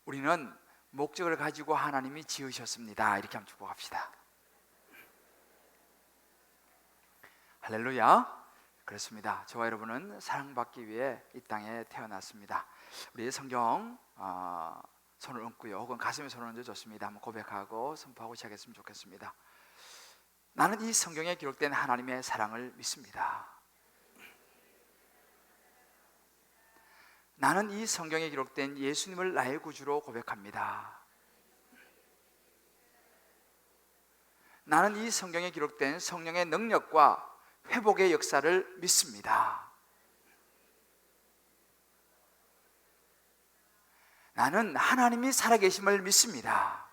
우리는 목적을 가지고 하나님이 지으셨습니다. 이렇게 한번 축복합시다. 할렐루야. 그렇습니다. 저와 여러분은 사랑받기 위해 이 땅에 태어났습니다. 우리 성경 손을 얹고요, 혹은 가슴에 손을 얹어 좋습니다. 한번 고백하고 선포하고 시작했으면 좋겠습니다. 나는 이 성경에 기록된 하나님의 사랑을 믿습니다. 나는 이 성경에 기록된 예수님을 나의 구주로 고백합니다. 나는 이 성경에 기록된 성령의 능력과 회복의 역사를 믿습니다. 나는 하나님이 살아계심을 믿습니다.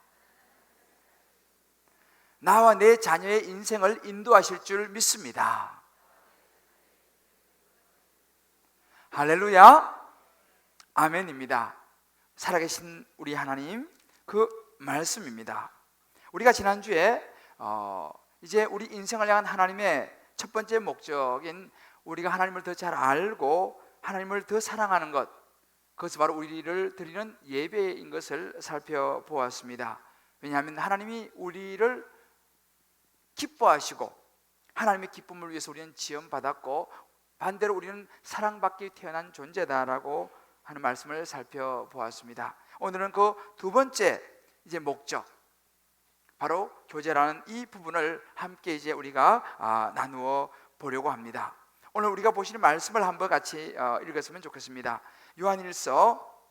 나와 내 자녀의 인생을 인도하실 줄 믿습니다. 할렐루야. 아멘입니다. 살아계신 우리 하나님, 그 말씀입니다. 우리가 지난주에 이제 우리 인생을 향한 하나님의 첫 번째 목적인 우리가 하나님을 더 잘 알고 하나님을 더 사랑하는 것, 그것이 바로 우리를 드리는 예배인 것을 살펴보았습니다. 왜냐하면 하나님이 우리를 기뻐하시고 하나님의 기쁨을 위해서 우리는 지음받았고 반대로 우리는 사랑받기 태어난 존재다라고 하는 말씀을 살펴보았습니다. 오늘은 그 두 번째 이제 목적, 바로 교제라는 이 부분을 함께 이제 우리가 나누어 보려고 합니다. 오늘 우리가 보시는 말씀을 한번 같이 읽었으면 좋겠습니다. 요한일서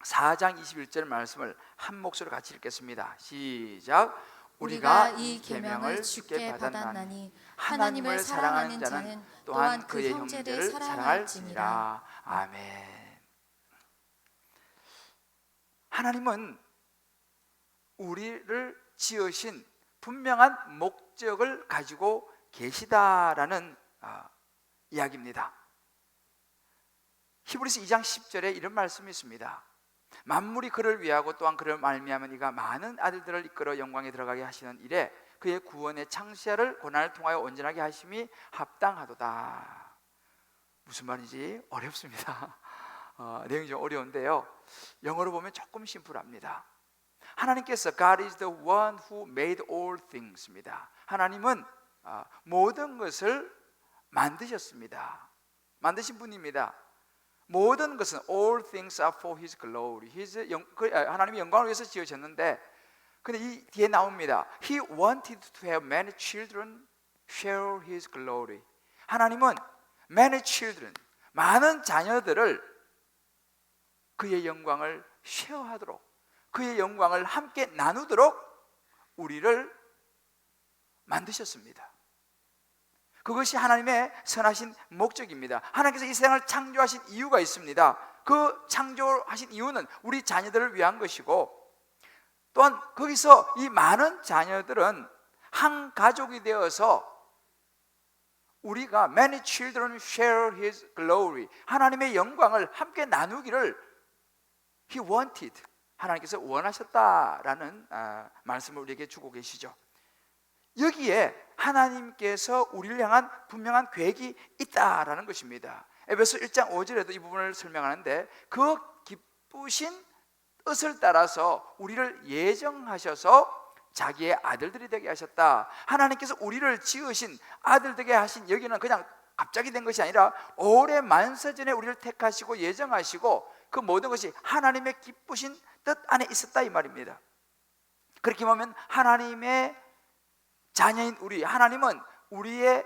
4장 21절 말씀을 한 목소리로 같이 읽겠습니다. 시작. 우리가 이 계명을 주께 받았나니 하나님을 사랑하는 자는 또한 그의 형제를 사랑할지니라. 아멘. 하나님은 우리를 지으신 분명한 목적을 가지고 계시다라는 이야기입니다. 히브리서 2장 10절에 이런 말씀이 있습니다. 만물이 그를 위하고 또한 그를 말미암아 이가 많은 아들들을 이끌어 영광에 들어가게 하시는 일에 그의 구원의 창시자를 고난을 통하여 온전하게 하심이 합당하도다. 무슨 말인지 어렵습니다. 내용이 좀 어려운데요, 영어로 보면 조금 심플합니다. 하나님께서 God is the one who made all things입니다. 하나님은 모든 것을 만드셨습니다. 만드신 분입니다. 모든 것은 all things are for His glory. 하나님이 영광을 위해서 지으셨는데, 근데 이 뒤에 나옵니다. He wanted to have many children share His glory. 하나님은 many children, 많은 자녀들을 그의 영광을 쉐어하도록, 그의 영광을 함께 나누도록 우리를 만드셨습니다. 그것이 하나님의 선하신 목적입니다. 하나님께서 이 세상을 창조하신 이유가 있습니다. 그 창조하신 이유는 우리 자녀들을 위한 것이고, 또한 거기서 이 많은 자녀들은 한 가족이 되어서 우리가 many children share His glory, 하나님의 영광을 함께 나누기를 He wanted, 하나님께서 원하셨다라는 말씀을 우리에게 주고 계시죠. 여기에 하나님께서 우리를 향한 분명한 계획이 있다라는 것입니다. 에베소 1장 5절에도 이 부분을 설명하는데, 그 기쁘신 뜻을 따라서 우리를 예정하셔서 자기의 아들들이 되게 하셨다. 하나님께서 우리를 지으신 아들 되게 하신, 여기는 그냥 갑자기 된 것이 아니라 오래 만세전에 우리를 택하시고 예정하시고 그 모든 것이 하나님의 기쁘신 뜻 안에 있었다, 이 말입니다. 그렇게 보면 하나님의 자녀인 우리, 하나님은 우리의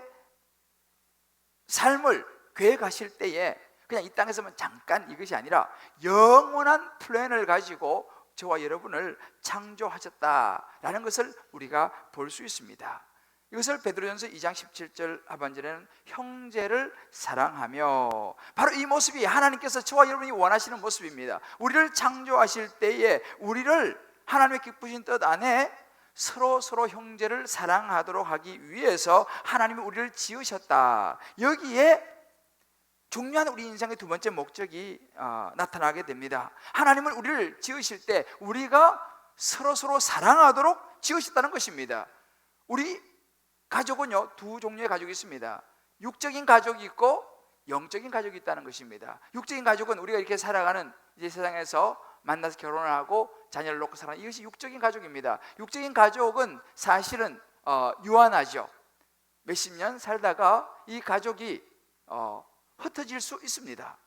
삶을 계획하실 때에 그냥 이 땅에서만 잠깐 이것이 아니라 영원한 플랜을 가지고 저와 여러분을 창조하셨다라는 것을 우리가 볼 수 있습니다. 이것을 베드로전서 2장 17절 하반절에는 형제를 사랑하며, 바로 이 모습이 하나님께서 저와 여러분이 원하시는 모습입니다. 우리를 창조하실 때에 우리를 하나님의 기쁘신 뜻 안에 서로 형제를 사랑하도록 하기 위해서 하나님이 우리를 지으셨다. 여기에 중요한 우리 인생의 두 번째 목적이 나타나게 됩니다. 하나님은 우리를 지으실 때 우리가 서로 사랑하도록 지으셨다는 것입니다. 우리 가족은요, 두 종류의 가족이 있습니다. 육적인 가족이 있고 영적인 가족이 있다는 것입니다. 육적인 가족은 우리가 이렇게 살아가는 이 세상에서 만나서 결혼을 하고 자녀를 놓고 살아가는 이것이 육적인 가족입니다. 육적인 가족은 사실은 유한하죠. 몇십 년 살다가 이 가족이 흩어질 수 있습니다.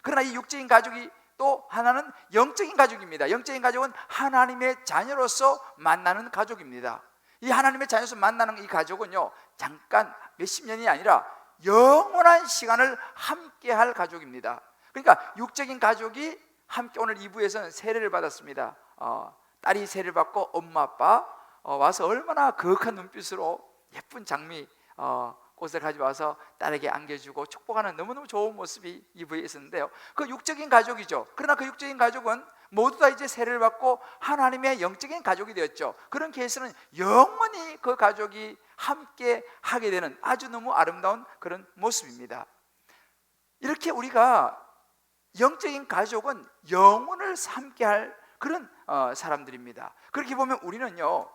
그러나 이 육적인 가족이 또 하나는 영적인 가족입니다. 영적인 가족은 하나님의 자녀로서 만나는 가족입니다. 이 하나님의 자녀로서 만나는 이 가족은요, 잠깐 몇십 년이 아니라 영원한 시간을 함께 할 가족입니다. 그러니까 육적인 가족이 함께, 오늘 2부에서는 세례를 받았습니다. 딸이 세례를 받고 엄마 아빠 와서 얼마나 거룩한 눈빛으로 예쁜 장미 꽃을 가져와서 딸에게 안겨주고 축복하는 너무너무 좋은 모습이 2부에 있었는데요, 그 육적인 가족이죠. 그러나 그 육적인 가족은 모두 다 이제 세례를 받고 하나님의 영적인 가족이 되었죠. 그런 케이스는 영원히 그 가족이 함께 하게 되는 아주 너무 아름다운 그런 모습입니다. 이렇게 우리가 영적인 가족은 영혼을 함께 할 그런 사람들입니다. 그렇게 보면 우리는요,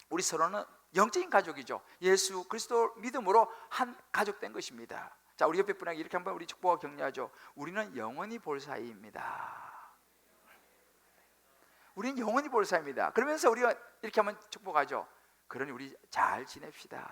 우리 서로는 영적인 가족이죠. 예수 그리스도 믿음으로 한 가족 된 것입니다. 자, 우리 옆에 분에게 이렇게 한번 우리 축복하고 격려하죠. 우리는 영원히 볼 사이입니다. 우리는 영원히 볼 사이입니다. 그러면서 우리가 이렇게 한번 축복하죠. 그러니 우리 잘 지냅시다.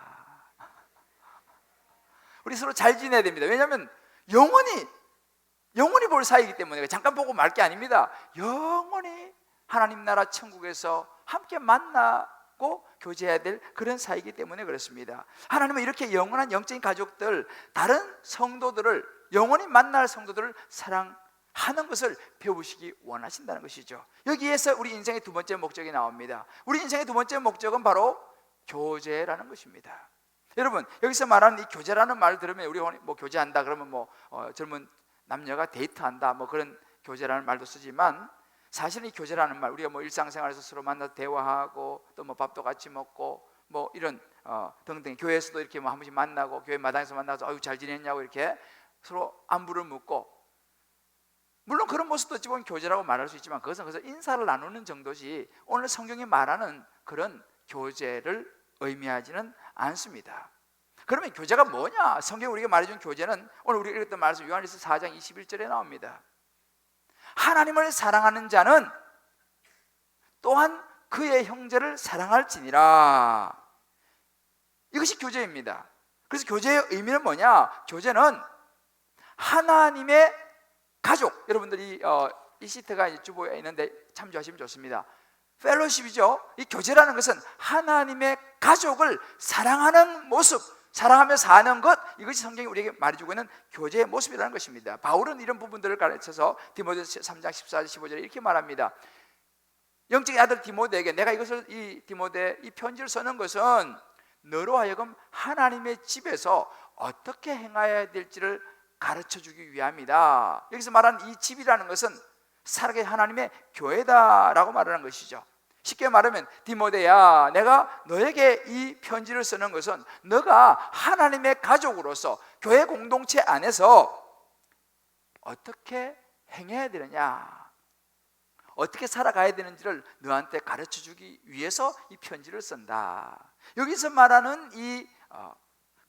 우리 서로 잘 지내야 됩니다. 왜냐하면 영원히 볼 사이이기 때문에 잠깐 보고 말 게 아닙니다. 영원히 하나님 나라 천국에서 함께 만나고 교제해야 될 그런 사이이기 때문에 그렇습니다. 하나님은 이렇게 영원한 영적인 가족들, 다른 성도들을, 영원히 만날 성도들을 사랑하는 것을 배우시기 원하신다는 것이죠. 여기에서 우리 인생의 두 번째 목적이 나옵니다. 우리 인생의 두 번째 목적은 바로 교제라는 것입니다. 여러분, 여기서 말하는 이 교제라는 말을 들으면 우리 뭐 교제한다 그러면 젊은 남녀가 데이트한다 그런 교제라는 말도 쓰지만, 사실은 이 교제라는 말, 우리가 일상생활에서 서로 만나서 대화하고 또 밥도 같이 먹고 이런 등등, 교회에서도 이렇게 한 번씩 만나고 교회 마당에서 만나서 잘 지냈냐고 이렇게 서로 안부를 묻고, 물론 그런 모습도 어찌 보면 교제라고 말할 수 있지만 그것은 인사를 나누는 정도지 오늘 성경이 말하는 그런 교제를 의미하지는 않습니다. 그러면 교제가 뭐냐? 성경이 우리에게 말해준 교제는 오늘 우리가 읽었던 말씀 요한일서 4장 21절에 나옵니다. 하나님을 사랑하는 자는 또한 그의 형제를 사랑할지니라. 이것이 교제입니다. 그래서 교제의 의미는 뭐냐? 교제는 하나님의 가족, 여러분들이 이 시트가 주보에 있는데 참조하시면 좋습니다. 펠로십이죠. 이 교제라는 것은 하나님의 가족을 사랑하는 모습, 사랑하며 사는 것, 이것이 성경이 우리에게 말해주고 있는 교제의 모습이라는 것입니다. 바울은 이런 부분들을 가르쳐서 디모데서 3장 14절 15절에 이렇게 말합니다. 영적인 아들 디모데에게 내가 이 디모데 이 편지를 쓰는 것은 너로 하여금 하나님의 집에서 어떻게 행해야 될지를 가르쳐주기 위함이다. 여기서 말하는 이 집이라는 것은 살아계 하나님의 교회다라고 말하는 것이죠. 쉽게 말하면 디모데야, 내가 너에게 이 편지를 쓰는 것은 너가 하나님의 가족으로서 교회 공동체 안에서 어떻게 행해야 되느냐, 어떻게 살아가야 되는지를 너한테 가르쳐주기 위해서 이 편지를 쓴다. 여기서 말하는 이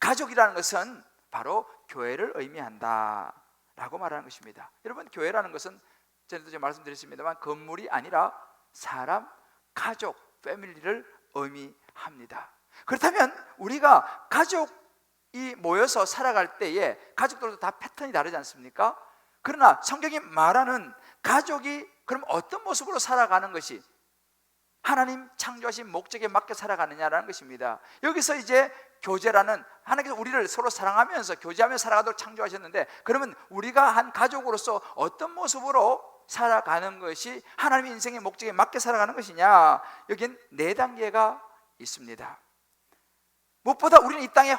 가족이라는 것은 바로 교회를 의미한다 라고 말하는 것입니다. 여러분, 교회라는 것은 전에도 제가 말씀드렸습니다만 건물이 아니라 사람, 가족, 패밀리를 의미합니다. 그렇다면 우리가 가족이 모여서 살아갈 때에 가족들도 다 패턴이 다르지 않습니까? 그러나 성경이 말하는 가족이 그럼 어떤 모습으로 살아가는 것이 하나님 창조하신 목적에 맞게 살아가느냐라는 것입니다. 여기서 이제 교제라는, 하나님께서 우리를 서로 사랑하면서 교제하며 살아가도록 창조하셨는데, 그러면 우리가 한 가족으로서 어떤 모습으로 살아가는 것이 하나님의 인생의 목적에 맞게 살아가는 것이냐? 여기엔 4단계가 있습니다. 무엇보다 우리는 이 땅에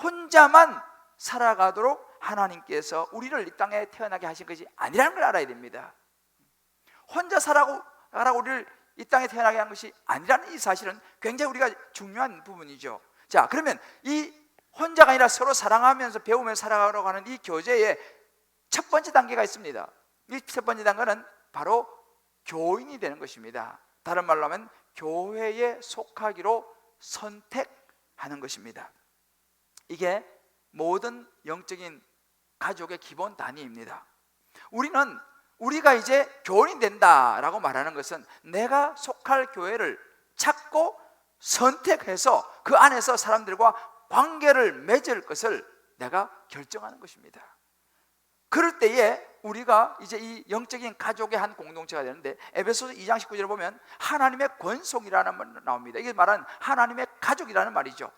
혼자만 살아가도록 하나님께서 우리를 이 땅에 태어나게 하신 것이 아니라는 걸 알아야 됩니다. 혼자 살아가라고 우리를 이 땅에 태어나게 한 것이 아니라는 이 사실은 굉장히 우리가 중요한 부분이죠. 자, 그러면 이 혼자가 아니라 서로 사랑하면서 배우면서 살아가려고 하는 이 교제에 첫 번째 단계가 있습니다. 이 첫 번째 단계는 바로 교인이 되는 것입니다. 다른 말로 하면 교회에 속하기로 선택하는 것입니다. 이게 모든 영적인 가족의 기본 단위입니다. 우리가 이제 교원이 된다라고 말하는 것은 내가 속할 교회를 찾고 선택해서 그 안에서 사람들과 관계를 맺을 것을 내가 결정하는 것입니다. 그럴 때에 우리가 이제 이 영적인 가족의 한 공동체가 되는데, 에베소서 2장 19절에 보면 하나님의 권속이라는 말 나옵니다. 이게 말하는 하나님의 가족이라는 말이죠.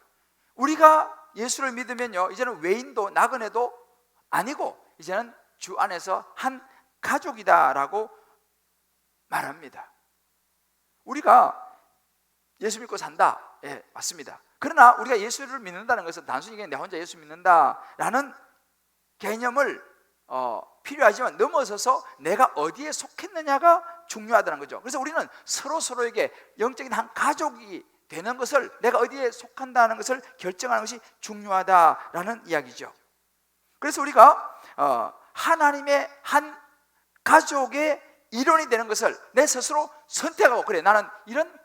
우리가 예수를 믿으면요, 이제는 외인도 나그네도 아니고 이제는 주 안에서 한 가족이다라고 말합니다. 우리가 예수 믿고 산다, 예, 맞습니다. 그러나 우리가 예수를 믿는다는 것은 단순히 내 혼자 예수 믿는다라는 개념을 필요하지만 넘어서서 내가 어디에 속했느냐가 중요하다는 거죠. 그래서 우리는 서로에게 영적인 한 가족이 되는 것을, 내가 어디에 속한다는 것을 결정하는 것이 중요하다라는 이야기죠. 그래서 우리가 하나님의 한 가족의 일원이 되는 것을 내 스스로 선택하고, 그래, 나는 이런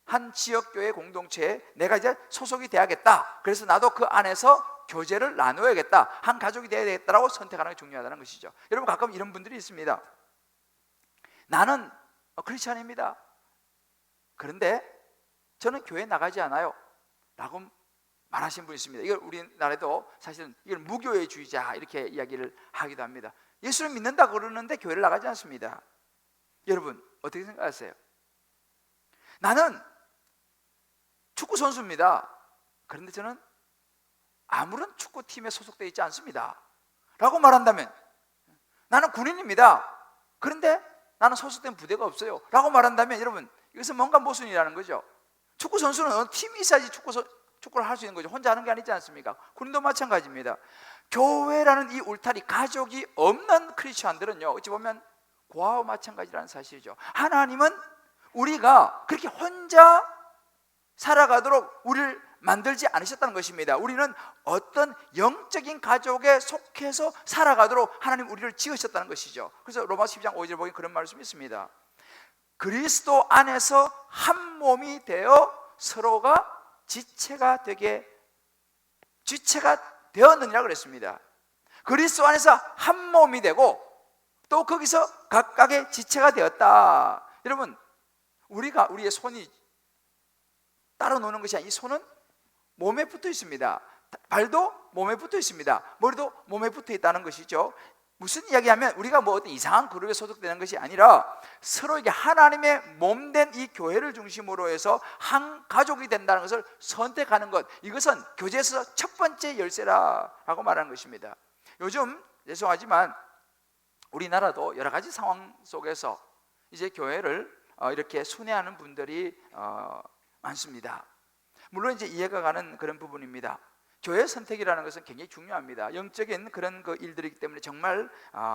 한 지역교회 공동체에 내가 이제 소속이 돼야겠다, 그래서 나도 그 안에서 교제를 나누어야겠다, 한 가족이 되어야 되겠다라고 선택하는 게 중요하다는 것이죠. 여러분, 가끔 이런 분들이 있습니다. 나는 크리스찬입니다. 그런데 저는 교회 나가지 않아요 라고 말하신 분이 있습니다. 이걸 우리나라에도 사실은 이걸 무교회주의자 이렇게 이야기를 하기도 합니다. 예수를 믿는다 그러는데 교회를 나가지 않습니다. 여러분, 어떻게 생각하세요? 나는 축구 선수입니다. 그런데 저는 아무런 축구팀에 소속되어 있지 않습니다 라고 말한다면, 나는 군인입니다. 그런데 나는 소속된 부대가 없어요 라고 말한다면, 여러분, 이것은 뭔가 모순이라는 거죠. 축구 선수는 팀이 있어야지 축구를 할 수 있는 거죠. 혼자 하는 게 아니지 않습니까? 군인도 마찬가지입니다. 교회라는 이 울타리, 가족이 없는 크리스천들은요, 어찌 보면 고아와 마찬가지라는 사실이죠. 하나님은 우리가 그렇게 혼자 살아가도록 우리를 만들지 않으셨다는 것입니다. 우리는 어떤 영적인 가족에 속해서 살아가도록 하나님 우리를 지으셨다는 것이죠. 그래서 로마서 12장 5절 보면 그런 말씀이 있습니다. 그리스도 안에서 한 몸이 되어 서로가 지체가 되었느니라 그랬습니다. 그리스도 안에서 한 몸이 되고 또 거기서 각각의 지체가 되었다. 여러분, 우리의 손이 따로 노는 것이 아니라 이 손은 몸에 붙어 있습니다. 발도 몸에 붙어 있습니다. 머리도 몸에 붙어 있다는 것이죠. 무슨 이야기하면 우리가 뭐 어떤 이상한 그룹에 소속되는 것이 아니라 서로에게 하나님의 몸된 이 교회를 중심으로 해서 한 가족이 된다는 것을 선택하는 것, 이것은 교제에서 첫 번째 열쇠라고 말하는 것입니다. 요즘 죄송하지만 우리나라도 여러 가지 상황 속에서 이제 교회를 이렇게 순회하는 분들이 많습니다. 물론 이제 이해가 가는 그런 부분입니다. 교회 선택이라는 것은 굉장히 중요합니다. 영적인 그런 그 일들이기 때문에 정말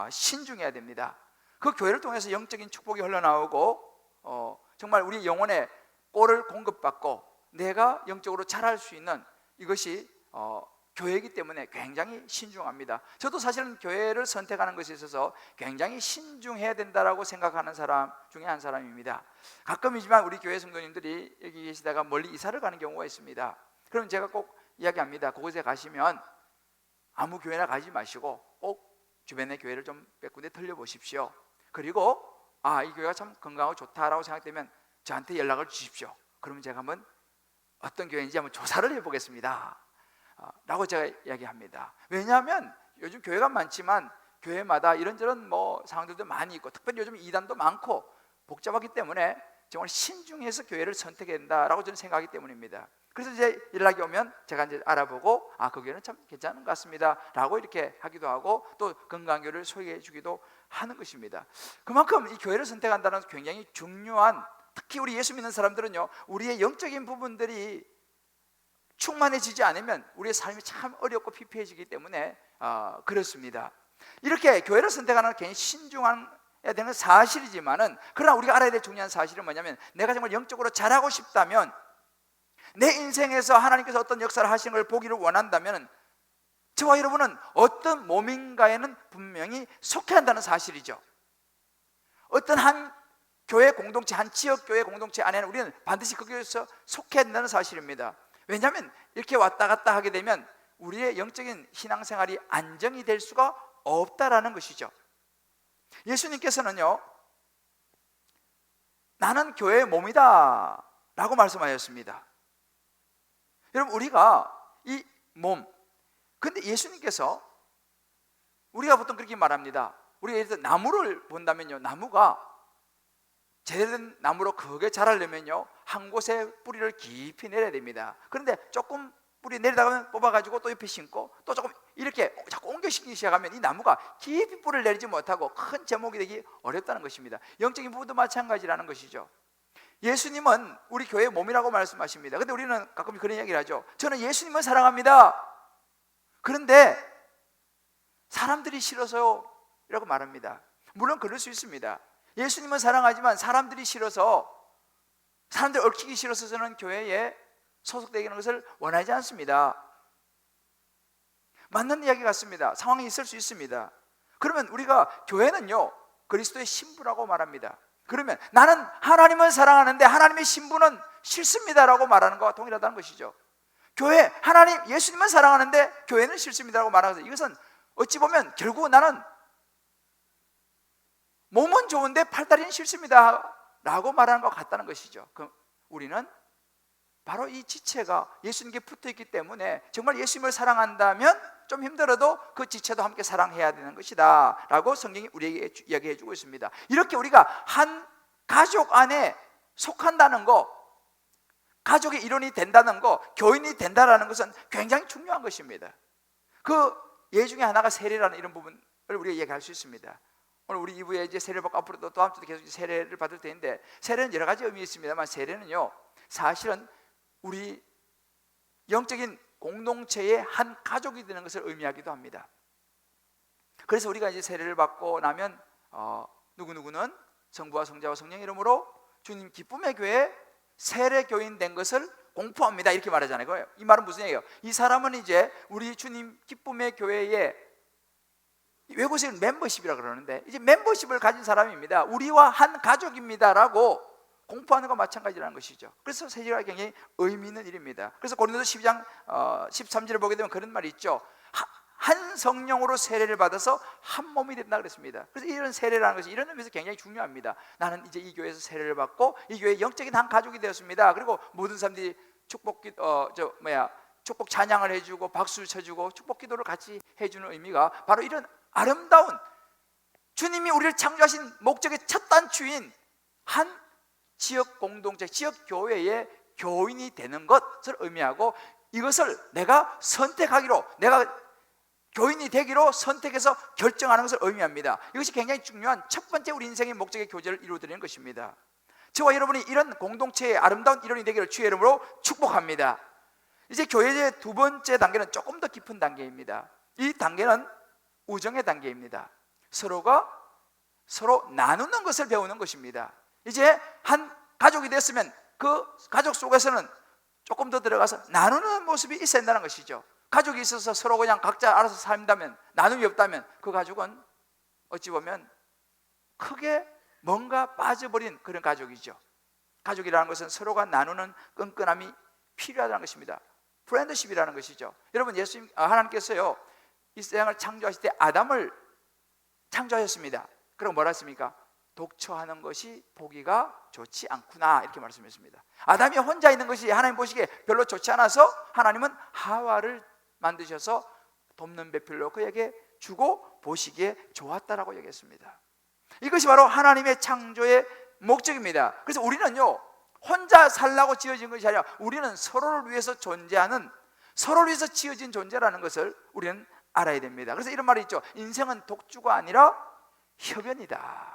신중해야 됩니다. 그 교회를 통해서 영적인 축복이 흘러나오고 정말 우리 영혼의 꼴을 공급받고 내가 영적으로 자랄 수 있는 이것이 교회이기 때문에 굉장히 신중합니다. 저도 사실은 교회를 선택하는 것에 있어서 굉장히 신중해야 된다라고 생각하는 사람 중에 한 사람입니다. 가끔이지만 우리 교회 성도님들이 여기 계시다가 멀리 이사를 가는 경우가 있습니다. 그럼 제가 꼭 이야기합니다. 그곳에 가시면 아무 교회나 가지 마시고 꼭 주변의 교회를 좀 몇 군데 들려보십시오. 그리고 이 교회가 참 건강하고 좋다라고 생각되면 저한테 연락을 주십시오. 그러면 제가 한번 어떤 교회인지 한번 조사를 해보겠습니다 라고 제가 이야기합니다. 왜냐하면 요즘 교회가 많지만 교회마다 이런저런 뭐 상황들도 많이 있고, 특별히 요즘 이단도 많고 복잡하기 때문에 정말 신중해서 교회를 선택해야 된다라고 저는 생각하기 때문입니다. 그래서 이제 연락이 오면 제가 이제 알아보고 그 교회는 참 괜찮은 것 같습니다 라고 이렇게 하기도 하고, 또 건강교회를 소개해 주기도 하는 것입니다. 그만큼 이 교회를 선택한다는 것은 굉장히 중요한, 특히 우리 예수 믿는 사람들은요, 우리의 영적인 부분들이 충만해지지 않으면 우리의 삶이 참 어렵고 피폐해지기 때문에 그렇습니다. 이렇게 교회를 선택하는 건 굉장히 신중해야 되는 사실이지만은, 그러나 우리가 알아야 될 중요한 사실은 뭐냐면, 내가 정말 영적으로 자라고 싶다면, 내 인생에서 하나님께서 어떤 역사를 하시는 걸 보기를 원한다면 저와 여러분은 어떤 몸인가에는 분명히 속해야 한다는 사실이죠. 어떤 한 교회 공동체, 한 지역교회 공동체 안에는 우리는 반드시 거기에서 속해야 된다는 사실입니다. 왜냐하면 이렇게 왔다 갔다 하게 되면 우리의 영적인 신앙생활이 안정이 될 수가 없다라는 것이죠. 예수님께서는요, 나는 교회의 몸이다 라고 말씀하셨습니다. 여러분, 우리가 이 몸, 근데 예수님께서, 우리가 보통 그렇게 말합니다. 우리가 예를 들어 나무를 본다면요, 나무가 제대로 된 나무로 크게 자라려면요, 한 곳에 뿌리를 깊이 내려야 됩니다. 그런데 조금 뿌리 내리다가 뽑아가지고 또 옆에 심고 또 조금 이렇게 자꾸 옮겨시키기 시작하면 이 나무가 깊이 뿌리를 내리지 못하고 큰 제목이 되기 어렵다는 것입니다. 영적인 부분도 마찬가지라는 것이죠. 예수님은 우리 교회의 몸이라고 말씀하십니다. 근데 우리는 가끔 그런 얘기를 하죠. 저는 예수님을 사랑합니다. 그런데 사람들이 싫어서요 이라고 말합니다. 물론 그럴 수 있습니다. 예수님은 사랑하지만 사람들이 싫어서, 사람들 얽히기 싫어서 저는 교회에 소속되는 것을 원하지 않습니다. 맞는 이야기 같습니다. 상황이 있을 수 있습니다. 그러면 우리가 교회는요, 그리스도의 신부라고 말합니다. 그러면 나는 하나님을 사랑하는데 하나님의 신부는 싫습니다라고 말하는 것과 동일하다는 것이죠. 교회, 하나님, 예수님은 사랑하는데 교회는 싫습니다라고 말하는 것, 이것은 어찌 보면 결국 나는 몸은 좋은데 팔다리는 싫습니다 라고 말하는 것 같다는 것이죠. 그럼 우리는 바로 이 지체가 예수님께 붙어있기 때문에 정말 예수님을 사랑한다면 좀 힘들어도 그 지체도 함께 사랑해야 되는 것이다 라고 성경이 우리에게 이야기해 주고 있습니다. 이렇게 우리가 한 가족 안에 속한다는 거, 가족의 일원이 된다는 거, 교인이 된다는 것은 굉장히 중요한 것입니다. 그 예 중에 하나가 세례라는 이런 부분을 우리가 얘기할 수 있습니다. 오늘 우리 2부에 이제 세례를 받고 앞으로도 또 다음 주도 계속 세례를 받을 텐데, 세례는 여러 가지 의미 있습니다만 세례는요, 사실은 우리 영적인 공동체의 한 가족이 되는 것을 의미하기도 합니다. 그래서 우리가 이제 세례를 받고 나면 누구누구는 성부와 성자와 성령의 이름으로 주님 기쁨의 교회에 세례 교인 된 것을 공포합니다 이렇게 말하잖아요. 이 말은 무슨 얘기예요? 이 사람은 이제 우리 주님 기쁨의 교회에, 외국에서는 멤버십이라고 그러는데 이제 멤버십을 가진 사람입니다. 우리와 한 가족입니다라고 공포하는 것과 마찬가지라는 것이죠. 그래서 세례가 굉장히 의미 있는 일입니다. 그래서 고린도서 12장 13절을 보게 되면 그런 말이 있죠. 한 성령으로 세례를 받아서 한 몸이 된다 그랬습니다. 그래서 이런 세례라는 것이 이런 의미에서 굉장히 중요합니다. 나는 이제 이 교회에서 세례를 받고 이 교회의 영적인 한 가족이 되었습니다. 그리고 모든 사람들이 축복 찬양을 해주고 박수를 쳐주고 축복 기도를 같이 해주는 의미가 바로 이런 아름다운, 주님이 우리를 창조하신 목적의 첫 단추인 한 지역 공동체, 지역 교회의 교인이 되는 것을 의미하고, 이것을 내가 선택하기로, 내가 교인이 되기로 선택해서 결정하는 것을 의미합니다. 이것이 굉장히 중요한 첫 번째 우리 인생의 목적의 교제를 이루어드리는 것입니다. 저와 여러분이 이런 공동체의 아름다운 일원이 되기를 주의 이름으로 축복합니다. 이제 교회의 두 번째 단계는 조금 더 깊은 단계입니다. 이 단계는 우정의 단계입니다. 서로가 서로 나누는 것을 배우는 것입니다. 이제 한 가족이 됐으면 그 가족 속에서는 조금 더 들어가서 나누는 모습이 있어야 한다는 것이죠. 가족이 있어서 서로 그냥 각자 알아서 산다면, 나눔이 없다면 그 가족은 어찌 보면 크게 뭔가 빠져버린 그런 가족이죠. 가족이라는 것은 서로가 나누는 끈끈함이 필요하다는 것입니다. 프렌드십이라는 것이죠. 여러분, 하나님께서요, 이 세상을 창조하실 때 아담을 창조하셨습니다. 그럼 뭐라 했습니까? 독처하는 것이 보기가 좋지 않구나 이렇게 말씀했습니다. 아담이 혼자 있는 것이 하나님 보시기에 별로 좋지 않아서 하나님은 하와를 만드셔서 돕는 배필로 그에게 주고 보시기에 좋았다라고 얘기했습니다. 이것이 바로 하나님의 창조의 목적입니다. 그래서 우리는요, 혼자 살라고 지어진 것이 아니라 우리는 서로를 위해서 존재하는, 서로를 위해서 지어진 존재라는 것을 우리는 알아야 됩니다. 그래서 이런 말이 있죠. 인생은 독주가 아니라 협연이다.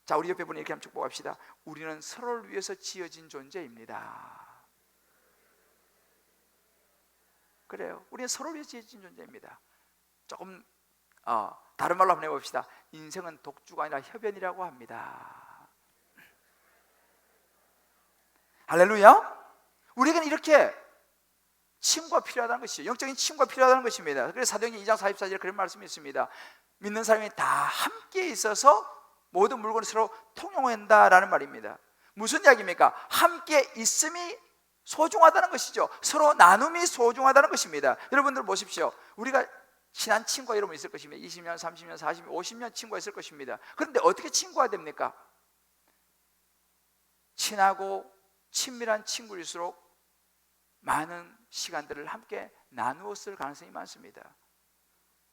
자, 우리 옆에 분이 이렇게 한번 축복합시다. 우리는 서로를 위해서 지어진 존재입니다. 그래요. 우리는 서로를 위해서 지어진 존재입니다. 조금 다른 말로 한번 해봅시다. 인생은 독주가 아니라 협연이라고 합니다. 할렐루야. 우리에게는 이렇게 친구가 필요하다는 것이죠. 영적인 친구가 필요하다는 것입니다. 그래서 사도행전 2장 44절에 그런 말씀이 있습니다. 믿는 사람이 다 함께 있어서 모든 물건을 서로 통용한다라는 말입니다. 무슨 이야기입니까? 함께 있음이 소중하다는 것이죠. 서로 나눔이 소중하다는 것입니다. 여러분들 보십시오. 우리가 친한 친구가 여러분 있을 것입니다. 20년, 30년, 40년, 50년 친구가 있을 것입니다. 그런데 어떻게 친구가 됩니까? 친하고 친밀한 친구일수록 많은 시간들을 함께 나누었을 가능성이 많습니다.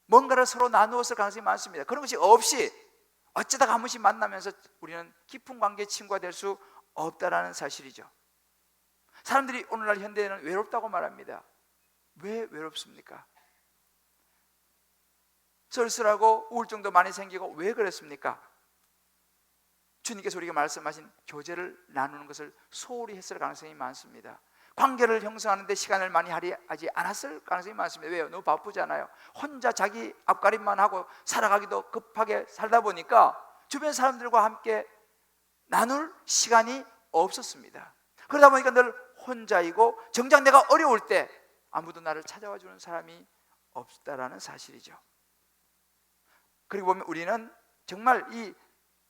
뭔가를 서로 나누었을 가능성이 많습니다. 그런 것이 없이 어쩌다가 한 번씩 만나면서 우리는 깊은 관계의 친구가 될 수 없다라는 사실이죠. 사람들이 오늘날 현대에는 외롭다고 말합니다. 왜 외롭습니까? 쓸쓸하고 우울증도 많이 생기고 왜 그랬습니까? 주님께서 우리가 말씀하신 교제를 나누는 것을 소홀히 했을 가능성이 많습니다. 관계를 형성하는 데 시간을 많이 할애하지 않았을 가능성이 많습니다. 왜요? 너무 바쁘잖아요. 혼자 자기 앞가림만 하고 살아가기도 급하게 살다 보니까 주변 사람들과 함께 나눌 시간이 없었습니다. 그러다 보니까 늘 혼자이고 정작 내가 어려울 때 아무도 나를 찾아와 주는 사람이 없다라는 사실이죠. 그리고 보면 우리는 정말 이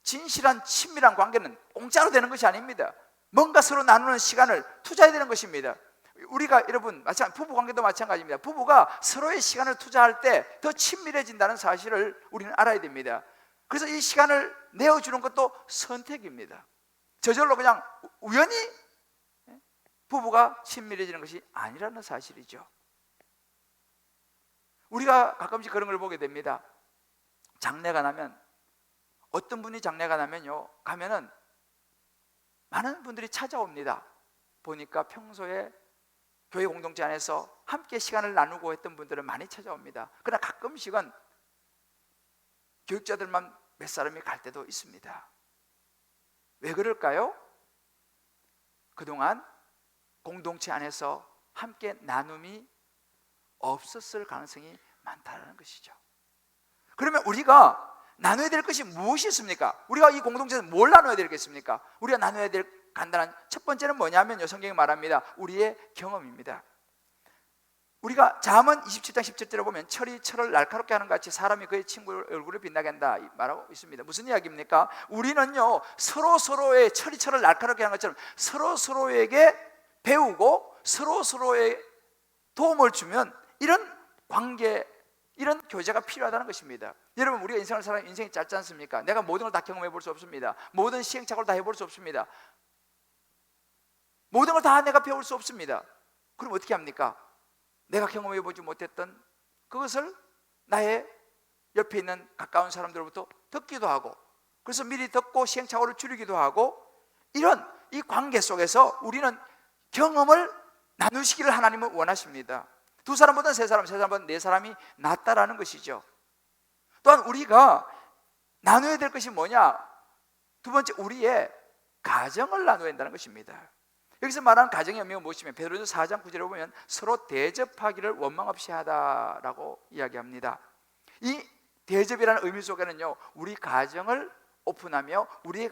진실한 친밀한 관계는 공짜로 되는 것이 아닙니다. 뭔가 서로 나누는 시간을 투자해야 되는 것입니다. 우리가 여러분 부부 관계도 마찬가지입니다. 부부가 서로의 시간을 투자할 때 더 친밀해진다는 사실을 우리는 알아야 됩니다. 그래서 이 시간을 내어주는 것도 선택입니다. 저절로 그냥 우연히 부부가 친밀해지는 것이 아니라는 사실이죠. 우리가 가끔씩 그런 걸 보게 됩니다. 장례가 나면, 어떤 분이 장례가 나면요, 가면은 많은 분들이 찾아옵니다. 보니까 평소에 교회 공동체 안에서 함께 시간을 나누고 했던 분들은 많이 찾아옵니다. 그러나 가끔씩은 교육자들만 몇 사람이 갈 때도 있습니다. 왜 그럴까요? 그동안 공동체 안에서 함께 나눔이 없었을 가능성이 많다는 것이죠. 그러면 우리가 나눠야 될 것이 무엇이 있습니까? 우리가 이 공동체에서 뭘 나눠야 되겠습니까? 우리가 나눠야 될 간단한 첫 번째는 뭐냐면요, 성경이 말합니다. 우리의 경험입니다. 우리가 잠언 27장 17절에 보면 철이 철을 날카롭게 하는 것 같이 사람이 그의 친구 얼굴을 빛나게 한다 말하고 있습니다. 무슨 이야기입니까? 우리는요, 서로의 철이 철을 날카롭게 하는 것처럼 서로에게 배우고 서로의 도움을 주면 이런 관계, 이런 교제가 필요하다는 것입니다. 여러분, 우리가 인생을 살아가면 인생이 짧지 않습니까? 내가 모든 걸 다 경험해 볼 수 없습니다. 모든 시행착오를 다 해볼 수 없습니다. 모든 걸 다 내가 배울 수 없습니다. 그럼 어떻게 합니까? 내가 경험해 보지 못했던 그것을 나의 옆에 있는 가까운 사람들로부터 듣기도 하고, 그래서 미리 듣고 시행착오를 줄이기도 하고, 이런 이 관계 속에서 우리는 경험을 나누시기를 하나님은 원하십니다. 두 사람보다 세 사람보다 네 사람이 낫다라는 것이죠. 또한 우리가 나눠야 될 것이 뭐냐? 두 번째, 우리의 가정을 나눠야 한다는 것입니다. 여기서 말하는 가정의 의미가 무엇이면 베드로전서 4장 9절에 보면 서로 대접하기를 원망 없이 하다라고 이야기합니다. 이 대접이라는 의미 속에는요, 우리 가정을 오픈하며 우리의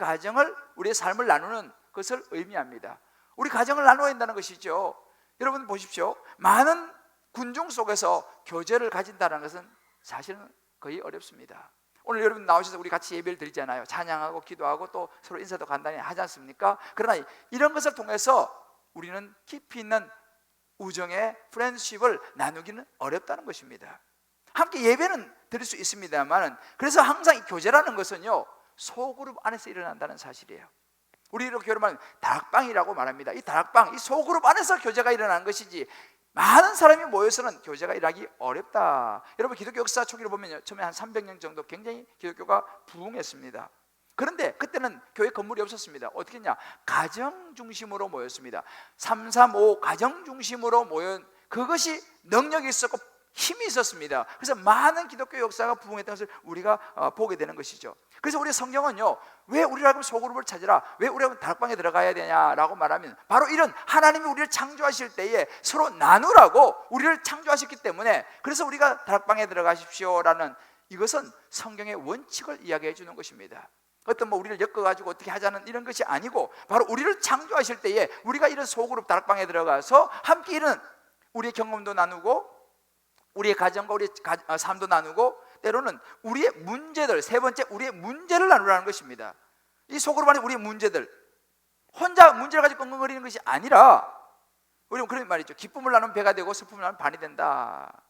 삶을 나누는 것을 의미합니다. 우리 가정을 나눠야 한다는 것이죠. 여러분 보십시오. 많은 군중 속에서 교제를 가진다는 것은 사실은 거의 어렵습니다. 오늘 여러분 나오셔서 우리 같이 예배를 드리잖아요. 찬양하고 기도하고 또 서로 인사도 간단히 하지 않습니까? 그러나 이런 것을 통해서 우리는 깊이 있는 우정의 프렌드십을 나누기는 어렵다는 것입니다. 함께 예배는 드릴 수 있습니다만, 그래서 항상 이 교제라는 것은요, 소그룹 안에서 일어난다는 사실이에요. 우리 이렇게 여러분 다락방이라고 말합니다. 이 다락방, 이 소그룹 안에서 교제가 일어나는 것이지 많은 사람이 모여서는 교제가 일하기 어렵다. 여러분, 기독교 역사 초기를 보면 처음에 한 300년 정도 굉장히 기독교가 부흥했습니다. 그런데 그때는 교회 건물이 없었습니다. 어떻게 했냐? 가정 중심으로 모였습니다. 335 가정 중심으로 모인, 그것이 능력이 있었고 힘이 있었습니다. 그래서 많은 기독교 역사가 부흥했던 것을 우리가 보게 되는 것이죠. 그래서 우리 성경은요, 왜 우리라고 소그룹을 찾으라, 왜 우리라고 다락방에 들어가야 되냐라고 말하면, 바로 이런 하나님이 우리를 창조하실 때에 서로 나누라고 우리를 창조하셨기 때문에, 그래서 우리가 다락방에 들어가십시오라는, 이것은 성경의 원칙을 이야기해 주는 것입니다. 어떤 우리를 엮어가지고 어떻게 하자는 이런 것이 아니고, 바로 우리를 창조하실 때에 우리가 이런 소그룹 다락방에 들어가서 함께 이런 우리의 경험도 나누고 우리의 가정과 우리의 삶도 나누고, 때로는 우리의 문제들, 세 번째, 우리의 문제를 나누라는 것입니다. 이 소그룹 안에 우리의 문제들, 혼자 문제를 가지고 끙끙거리는 것이 아니라, 우리는 그런 말이 있죠. 기쁨을 나누면 배가 되고 슬픔을 나누면 반이 된다.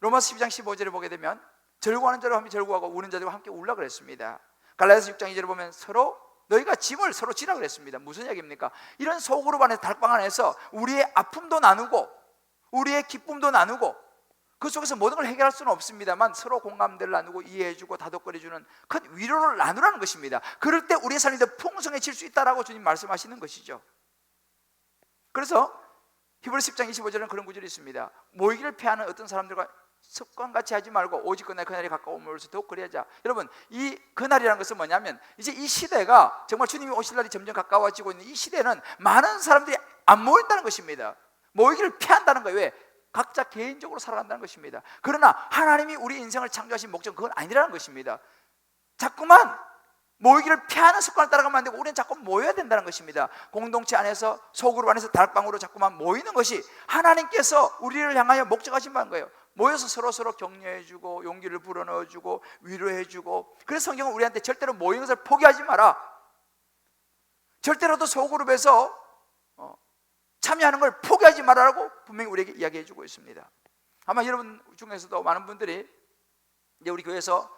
로마서 12장 15절에 보게 되면 절구하는 자로 함께 절구하고 우는 자들과 함께 울라 그랬습니다. 갈라디아서 6장 2절에 보면 서로 너희가 짐을 서로 지라 그랬습니다. 무슨 얘기입니까? 이런 소그룹 안에서, 달방 안에서 우리의 아픔도 나누고 우리의 기쁨도 나누고 그 속에서 모든 걸 해결할 수는 없습니다만 서로 공감대를 나누고 이해해주고 다독거려주는 큰 위로를 나누라는 것입니다. 그럴 때 우리의 삶이 더 풍성해질 수 있다라고 주님 말씀하시는 것이죠. 그래서 히브리서 10장 25절에는 그런 구절이 있습니다. 모이기를 피하는 어떤 사람들과 습관같이 하지 말고 오직 그날이 가까움으로써 더욱 그리하자. 여러분, 이 그날이라는 것은 뭐냐면 이제 이 시대가 정말 주님이 오실 날이 점점 가까워지고 있는 이 시대는 많은 사람들이 안 모인다는 것입니다. 모이기를 피한다는 거예요. 왜? 각자 개인적으로 살아간다는 것입니다. 그러나 하나님이 우리 인생을 창조하신 목적은 그건 아니라는 것입니다. 자꾸만 모이기를 피하는 습관을 따라가면 안 되고 우리는 자꾸 모여야 된다는 것입니다. 공동체 안에서, 소그룹 안에서 달방으로 자꾸만 모이는 것이 하나님께서 우리를 향하여 목적하신 바인 거예요. 모여서 서로 격려해주고 용기를 불어넣어주고 위로해주고. 그래서 성경은 우리한테 절대로 모이는 것을 포기하지 마라, 절대로도 소그룹에서 참여하는 걸 포기하지 말라고 분명히 우리에게 이야기해주고 있습니다. 아마 여러분 중에서도 많은 분들이 이제 우리 교회에서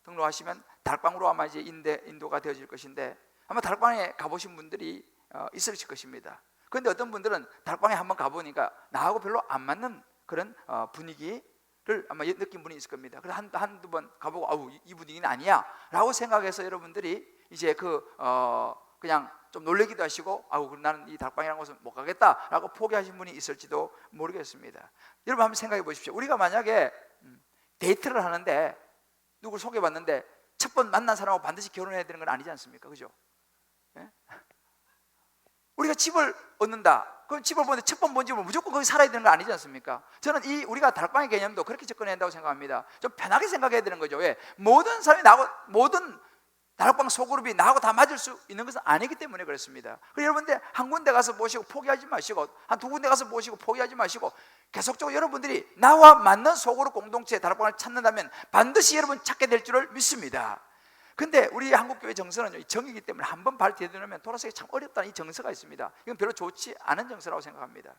등록하시면 달방으로 아마 이제 인도가 되어질 것인데, 아마 달방에 가보신 분들이 있으실 것입니다. 그런데 어떤 분들은 달방에 한번 가보니까 나하고 별로 안 맞는 그런 분위기를 아마 느낀 분이 있을 겁니다. 그래서 한두 번 가보고 아우 이 분위기는 아니야 라고 생각해서 여러분들이 이제 그냥 좀 놀래기도 하시고 아우 나는 이 달방이라는 곳은 못 가겠다라고 포기하신 분이 있을지도 모르겠습니다. 여러분 한번 생각해 보십시오. 우리가 만약에 데이트를 하는데 누구를 소개받는데 첫 번 만난 사람하고 반드시 결혼해야 되는 건 아니지 않습니까? 그죠? 예? 우리가 집을 얻는다, 그럼 집을 보는데 첫 번 본 집을 무조건 거기 살아야 되는 건 아니지 않습니까? 저는 우리가 다락방의 개념도 그렇게 접근해야 된다고 생각합니다. 좀 편하게 생각해야 되는 거죠. 왜? 모든 사람이 모든 다락방 소그룹이 나하고 다 맞을 수 있는 것은 아니기 때문에 그렇습니다. 그래서 여러분들 한 군데 가서 모시고 포기하지 마시고, 한 두 군데 가서 모시고 포기하지 마시고, 계속적으로 여러분들이 나와 맞는 소그룹 공동체 다락방을 찾는다면 반드시 여러분 찾게 될 줄을 믿습니다. 근데 우리 한국교회 정서는 정이기 때문에 한번 발 디뎌놓으면 돌아서기 참 어렵다는 이 정서가 있습니다. 이건 별로 좋지 않은 정서라고 생각합니다.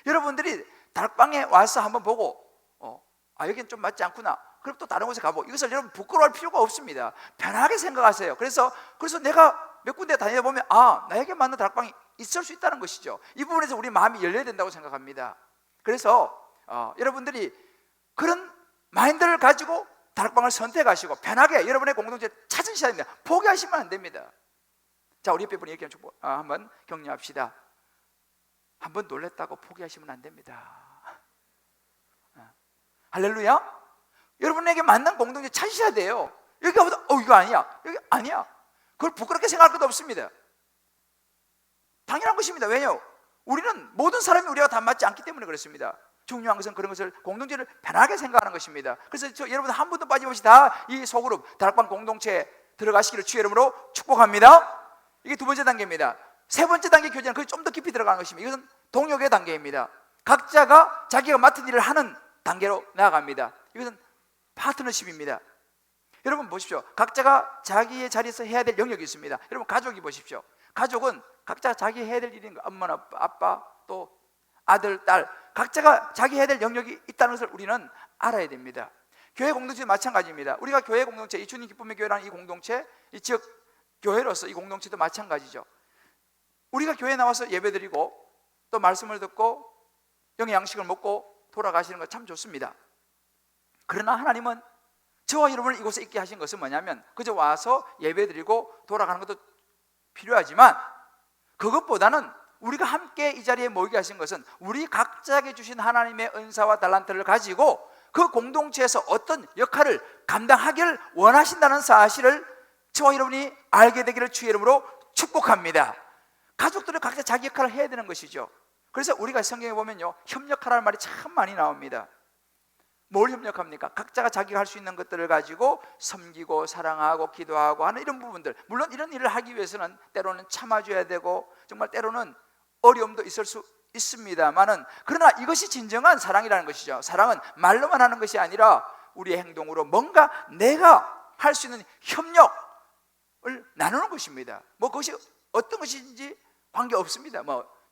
여러분들이 다락방에 와서 한번 보고 여기는 좀 맞지 않구나, 그럼 또 다른 곳에 가보고, 이것을 여러분 부끄러워할 필요가 없습니다. 편하게 생각하세요. 그래서 내가 몇 군데 다니다 보면 나에게 맞는 다락방이 있을 수 있다는 것이죠. 이 부분에서 우리 마음이 열려야 된다고 생각합니다. 그래서 여러분들이 그런 마인드를 가지고 다락방을 선택하시고 편하게 여러분의 공동체 찾으셔야 됩니다. 포기하시면 안 됩니다. 자, 우리 옆에 분이 이렇게 한번 격려합시다. 한번 놀랬다고 포기하시면 안 됩니다. 할렐루야. 여러분에게 맞는 공동체 찾으셔야 돼요. 여기 가보다 이거 아니야, 여기 아니야, 그걸 부끄럽게 생각할 것도 없습니다. 당연한 것입니다. 왜냐? 우리는 모든 사람이 우리와 다 맞지 않기 때문에 그렇습니다. 중요한 것은 그런 것을 공동체를 편하게 생각하는 것입니다. 그래서 여러분 한 분도 빠짐없이 다 이 소그룹 다락방 공동체에 들어가시기를 주의 이름으로 축복합니다. 이게 두 번째 단계입니다. 세 번째 단계 교제는 그게 좀 더 깊이 들어가는 것입니다. 이것은 동역의 단계입니다. 각자가 자기가 맡은 일을 하는 단계로 나아갑니다. 이것은 파트너십입니다. 여러분 보십시오. 각자가 자기의 자리에서 해야 될 영역이 있습니다. 여러분 가족이 보십시오. 가족은 각자 자기 해야 될 일인 거, 엄마, 아빠, 또 아들, 딸, 각자가 자기 해야 될 영역이 있다는 것을 우리는 알아야 됩니다. 교회 공동체도 마찬가지입니다. 우리가 교회 공동체, 이 주님 기쁨의 교회라는 이 공동체, 이 지역 교회로서 이 공동체도 마찬가지죠. 우리가 교회에 나와서 예배드리고 또 말씀을 듣고 영의 양식을 먹고 돌아가시는 거 참 좋습니다. 그러나 하나님은 저와 여러분을 이곳에 있게 하신 것은 뭐냐면 그저 와서 예배드리고 돌아가는 것도 필요하지만 그것보다는 우리가 함께 이 자리에 모이게 하신 것은 우리 각자에게 주신 하나님의 은사와 달란트를 가지고 그 공동체에서 어떤 역할을 감당하기를 원하신다는 사실을 저와 여러분이 알게 되기를 주의 이름으로 축복합니다. 가족들은 각자 자기 역할을 해야 되는 것이죠. 그래서 우리가 성경에 보면요, 협력하라는 말이 참 많이 나옵니다. 뭘 협력합니까? 각자가 자기가 할 수 있는 것들을 가지고 섬기고 사랑하고 기도하고 하는 이런 부분들. 물론 이런 일을 하기 위해서는 때로는 참아줘야 되고 정말 때로는 어려움도 있을 수 있습니다만은, 그러나 이것이 진정한 사랑이라는 것이죠. 사랑은 말로만 하는 것이 아니라 우리의 행동으로 뭔가 내가 할 수 있는 협력을 나누는 것입니다. 그것이 어떤 것인지 관계없습니다.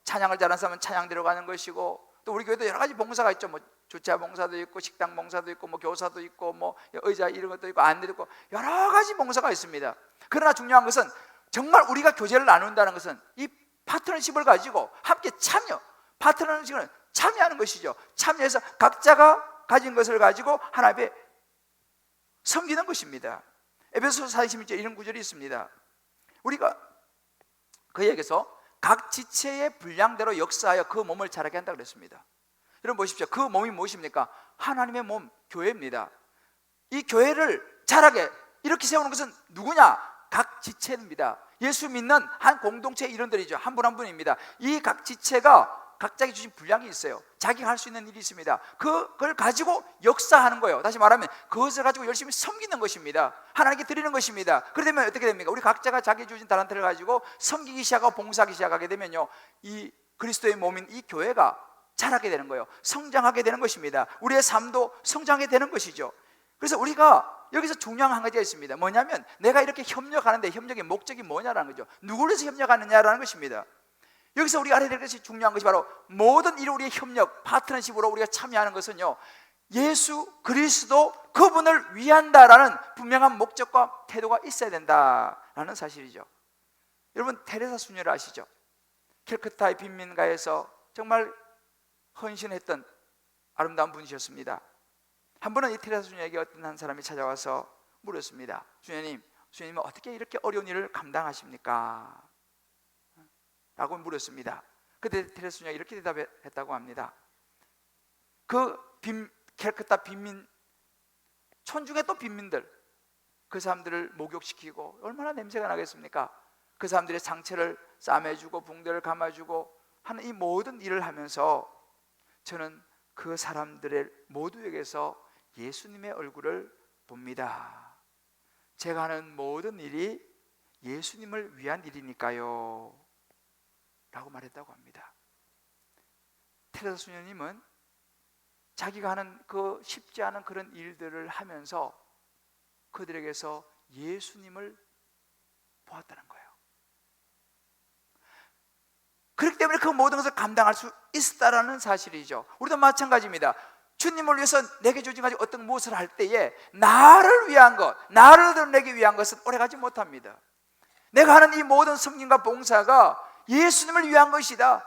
찬양을 잘하는 사람은 찬양대로 가는 것이고, 또 우리 교회도 여러 가지 봉사가 있죠. 뭐 주차 봉사도 있고 식당 봉사도 있고 뭐 교사도 있고 뭐 의자 이런 것도 있고 안내도 있고 여러 가지 봉사가 있습니다. 그러나 중요한 것은 정말 우리가 교제를 나눈다는 것은 이 파트너십을 가지고 함께 파트너십은 참여하는 것이죠. 참여해서 각자가 가진 것을 가지고 하나님 앞에 섬기는 것입니다. 에베소서 4:16절 이런 구절이 있습니다. 우리가 그에게서 각 지체의 분량대로 역사하여 그 몸을 자라게 한다고 그랬습니다. 여러분 보십시오. 그 몸이 무엇입니까? 하나님의 몸, 교회입니다. 이 교회를 자라게 이렇게 세우는 것은 누구냐? 각 지체입니다. 예수 믿는 한 공동체의 일원들이죠. 한 분 한 분입니다. 이 각 지체가 각자에게 주신 분량이 있어요. 자기가 할 수 있는 일이 있습니다. 그걸 가지고 역사하는 거예요. 다시 말하면 그것을 가지고 열심히 섬기는 것입니다. 하나님께 드리는 것입니다. 그러면 어떻게 됩니까? 우리 각자가 자기 주신 달란트를 가지고 섬기기 시작하고 봉사하기 시작하게 되면요, 이 그리스도의 몸인 이 교회가 자라게 되는 거예요. 성장하게 되는 것입니다. 우리의 삶도 성장하게 되는 것이죠. 그래서 우리가 여기서 중요한 한 가지가 있습니다. 뭐냐면 내가 이렇게 협력하는데 협력의 목적이 뭐냐라는 거죠. 누구를 위해서 협력하느냐라는 것입니다. 여기서 우리가 알아야 될 것이 중요한 것이 바로 모든 일 우리의 협력, 파트너십으로 우리가 참여하는 것은요, 예수 그리스도 그분을 위한다라는 분명한 목적과 태도가 있어야 된다라는 사실이죠. 여러분 테레사 수녀를 아시죠? 캘커타의 빈민가에서 정말 헌신했던 아름다운 분이셨습니다. 한 번은 이 테레사 수녀에게 어떤 한 사람이 찾아와서 물었습니다. 수녀님은 어떻게 이렇게 어려운 일을 감당하십니까? 라고 물었습니다. 그때 테레사 수녀가 이렇게 대답했다고 합니다. 캘커타 빈민, 촌중에 또 빈민들, 그 사람들을 목욕시키고 얼마나 냄새가 나겠습니까? 그 사람들의 상처를 싸매주고 붕대를 감아주고 하는 이 모든 일을 하면서 저는 그 사람들의 모두에게서 예수님의 얼굴을 봅니다. 제가 하는 모든 일이 예수님을 위한 일이니까요 라고 말했다고 합니다. 테레사 수녀님은 자기가 하는 그 쉽지 않은 그런 일들을 하면서 그들에게서 예수님을 보았다는 거예요. 그렇기 때문에 그 모든 것을 감당할 수 있다라는 사실이죠. 우리도 마찬가지입니다. 주님을 위해서 내게 주신 가지고 어떤 무엇을 할 때에 나를 위한 것, 나를 드러내기 위한 것은 오래가지 못합니다. 내가 하는 이 모든 섬김과 봉사가 예수님을 위한 것이다.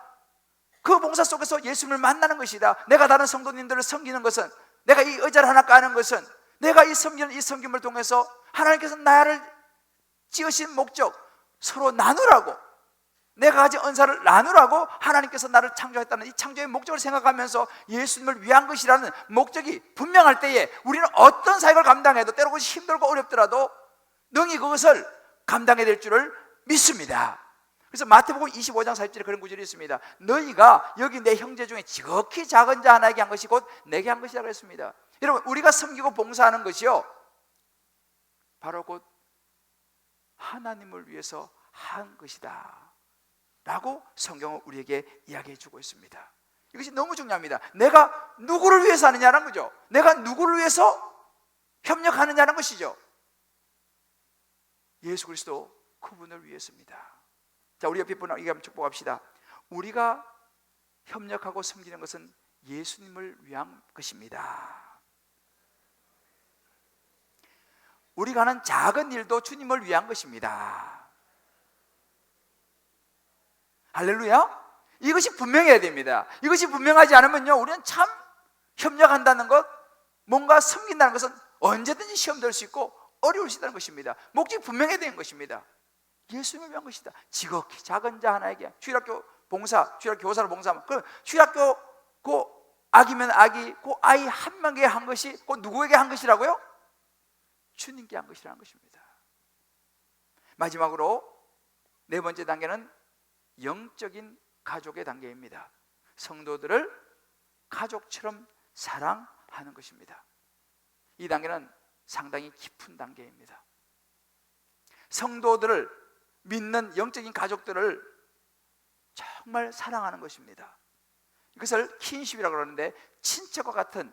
그 봉사 속에서 예수님을 만나는 것이다. 내가 다른 성도님들을 섬기는 것은, 내가 이 의자를 하나 까는 것은, 내가 이 섬김을 통해서 하나님께서 나를 지으신 목적, 서로 나누라고, 내가 가진 은사를 나누라고 하나님께서 나를 창조했다는 이 창조의 목적을 생각하면서 예수님을 위한 것이라는 목적이 분명할 때에 우리는 어떤 사역을 감당해도 때로 그것이 힘들고 어렵더라도 능히 그것을 감당해야 될 줄을 믿습니다. 그래서 마태복음 25장 40절에 그런 구절이 있습니다. 너희가 여기 내 형제 중에 지극히 작은 자 하나에게 한 것이 곧 내게 한 것이라고 했습니다. 여러분 우리가 섬기고 봉사하는 것이요 바로 곧 하나님을 위해서 한 것이다 라고 성경은 우리에게 이야기해 주고 있습니다. 이것이 너무 중요합니다. 내가 누구를 위해서 하느냐는 거죠. 내가 누구를 위해서 협력하느냐는 것이죠. 예수 그리스도 그분을 위해서입니다. 자, 우리 옆에 분에게 한번 축복합시다. 우리가 협력하고 섬기는 것은 예수님을 위한 것입니다. 우리가 하는 작은 일도 주님을 위한 것입니다. 할렐루야. 이것이 분명해야 됩니다. 이것이 분명하지 않으면요 우리는 참 협력한다는 것, 뭔가 섬긴다는 것은 언제든지 시험될 수 있고 어려울 수 있다는 것입니다. 목적이 분명해야 되는 것입니다. 예수님을 위한 것이다. 지극히 작은 자 하나에게 주일학교 봉사, 주일학교 교사로 봉사하면 그 주일학교 그 아기면 아기 그 아이 한 명에게 한 것이 그 누구에게 한 것이라고요? 주님께 한 것이라는 것입니다. 마지막으로 네 번째 단계는 영적인 가족의 단계입니다. 성도들을 가족처럼 사랑하는 것입니다. 이 단계는 상당히 깊은 단계입니다. 성도들을 믿는 영적인 가족들을 정말 사랑하는 것입니다. 이것을 킨십이라고 그러는데 친척과 같은,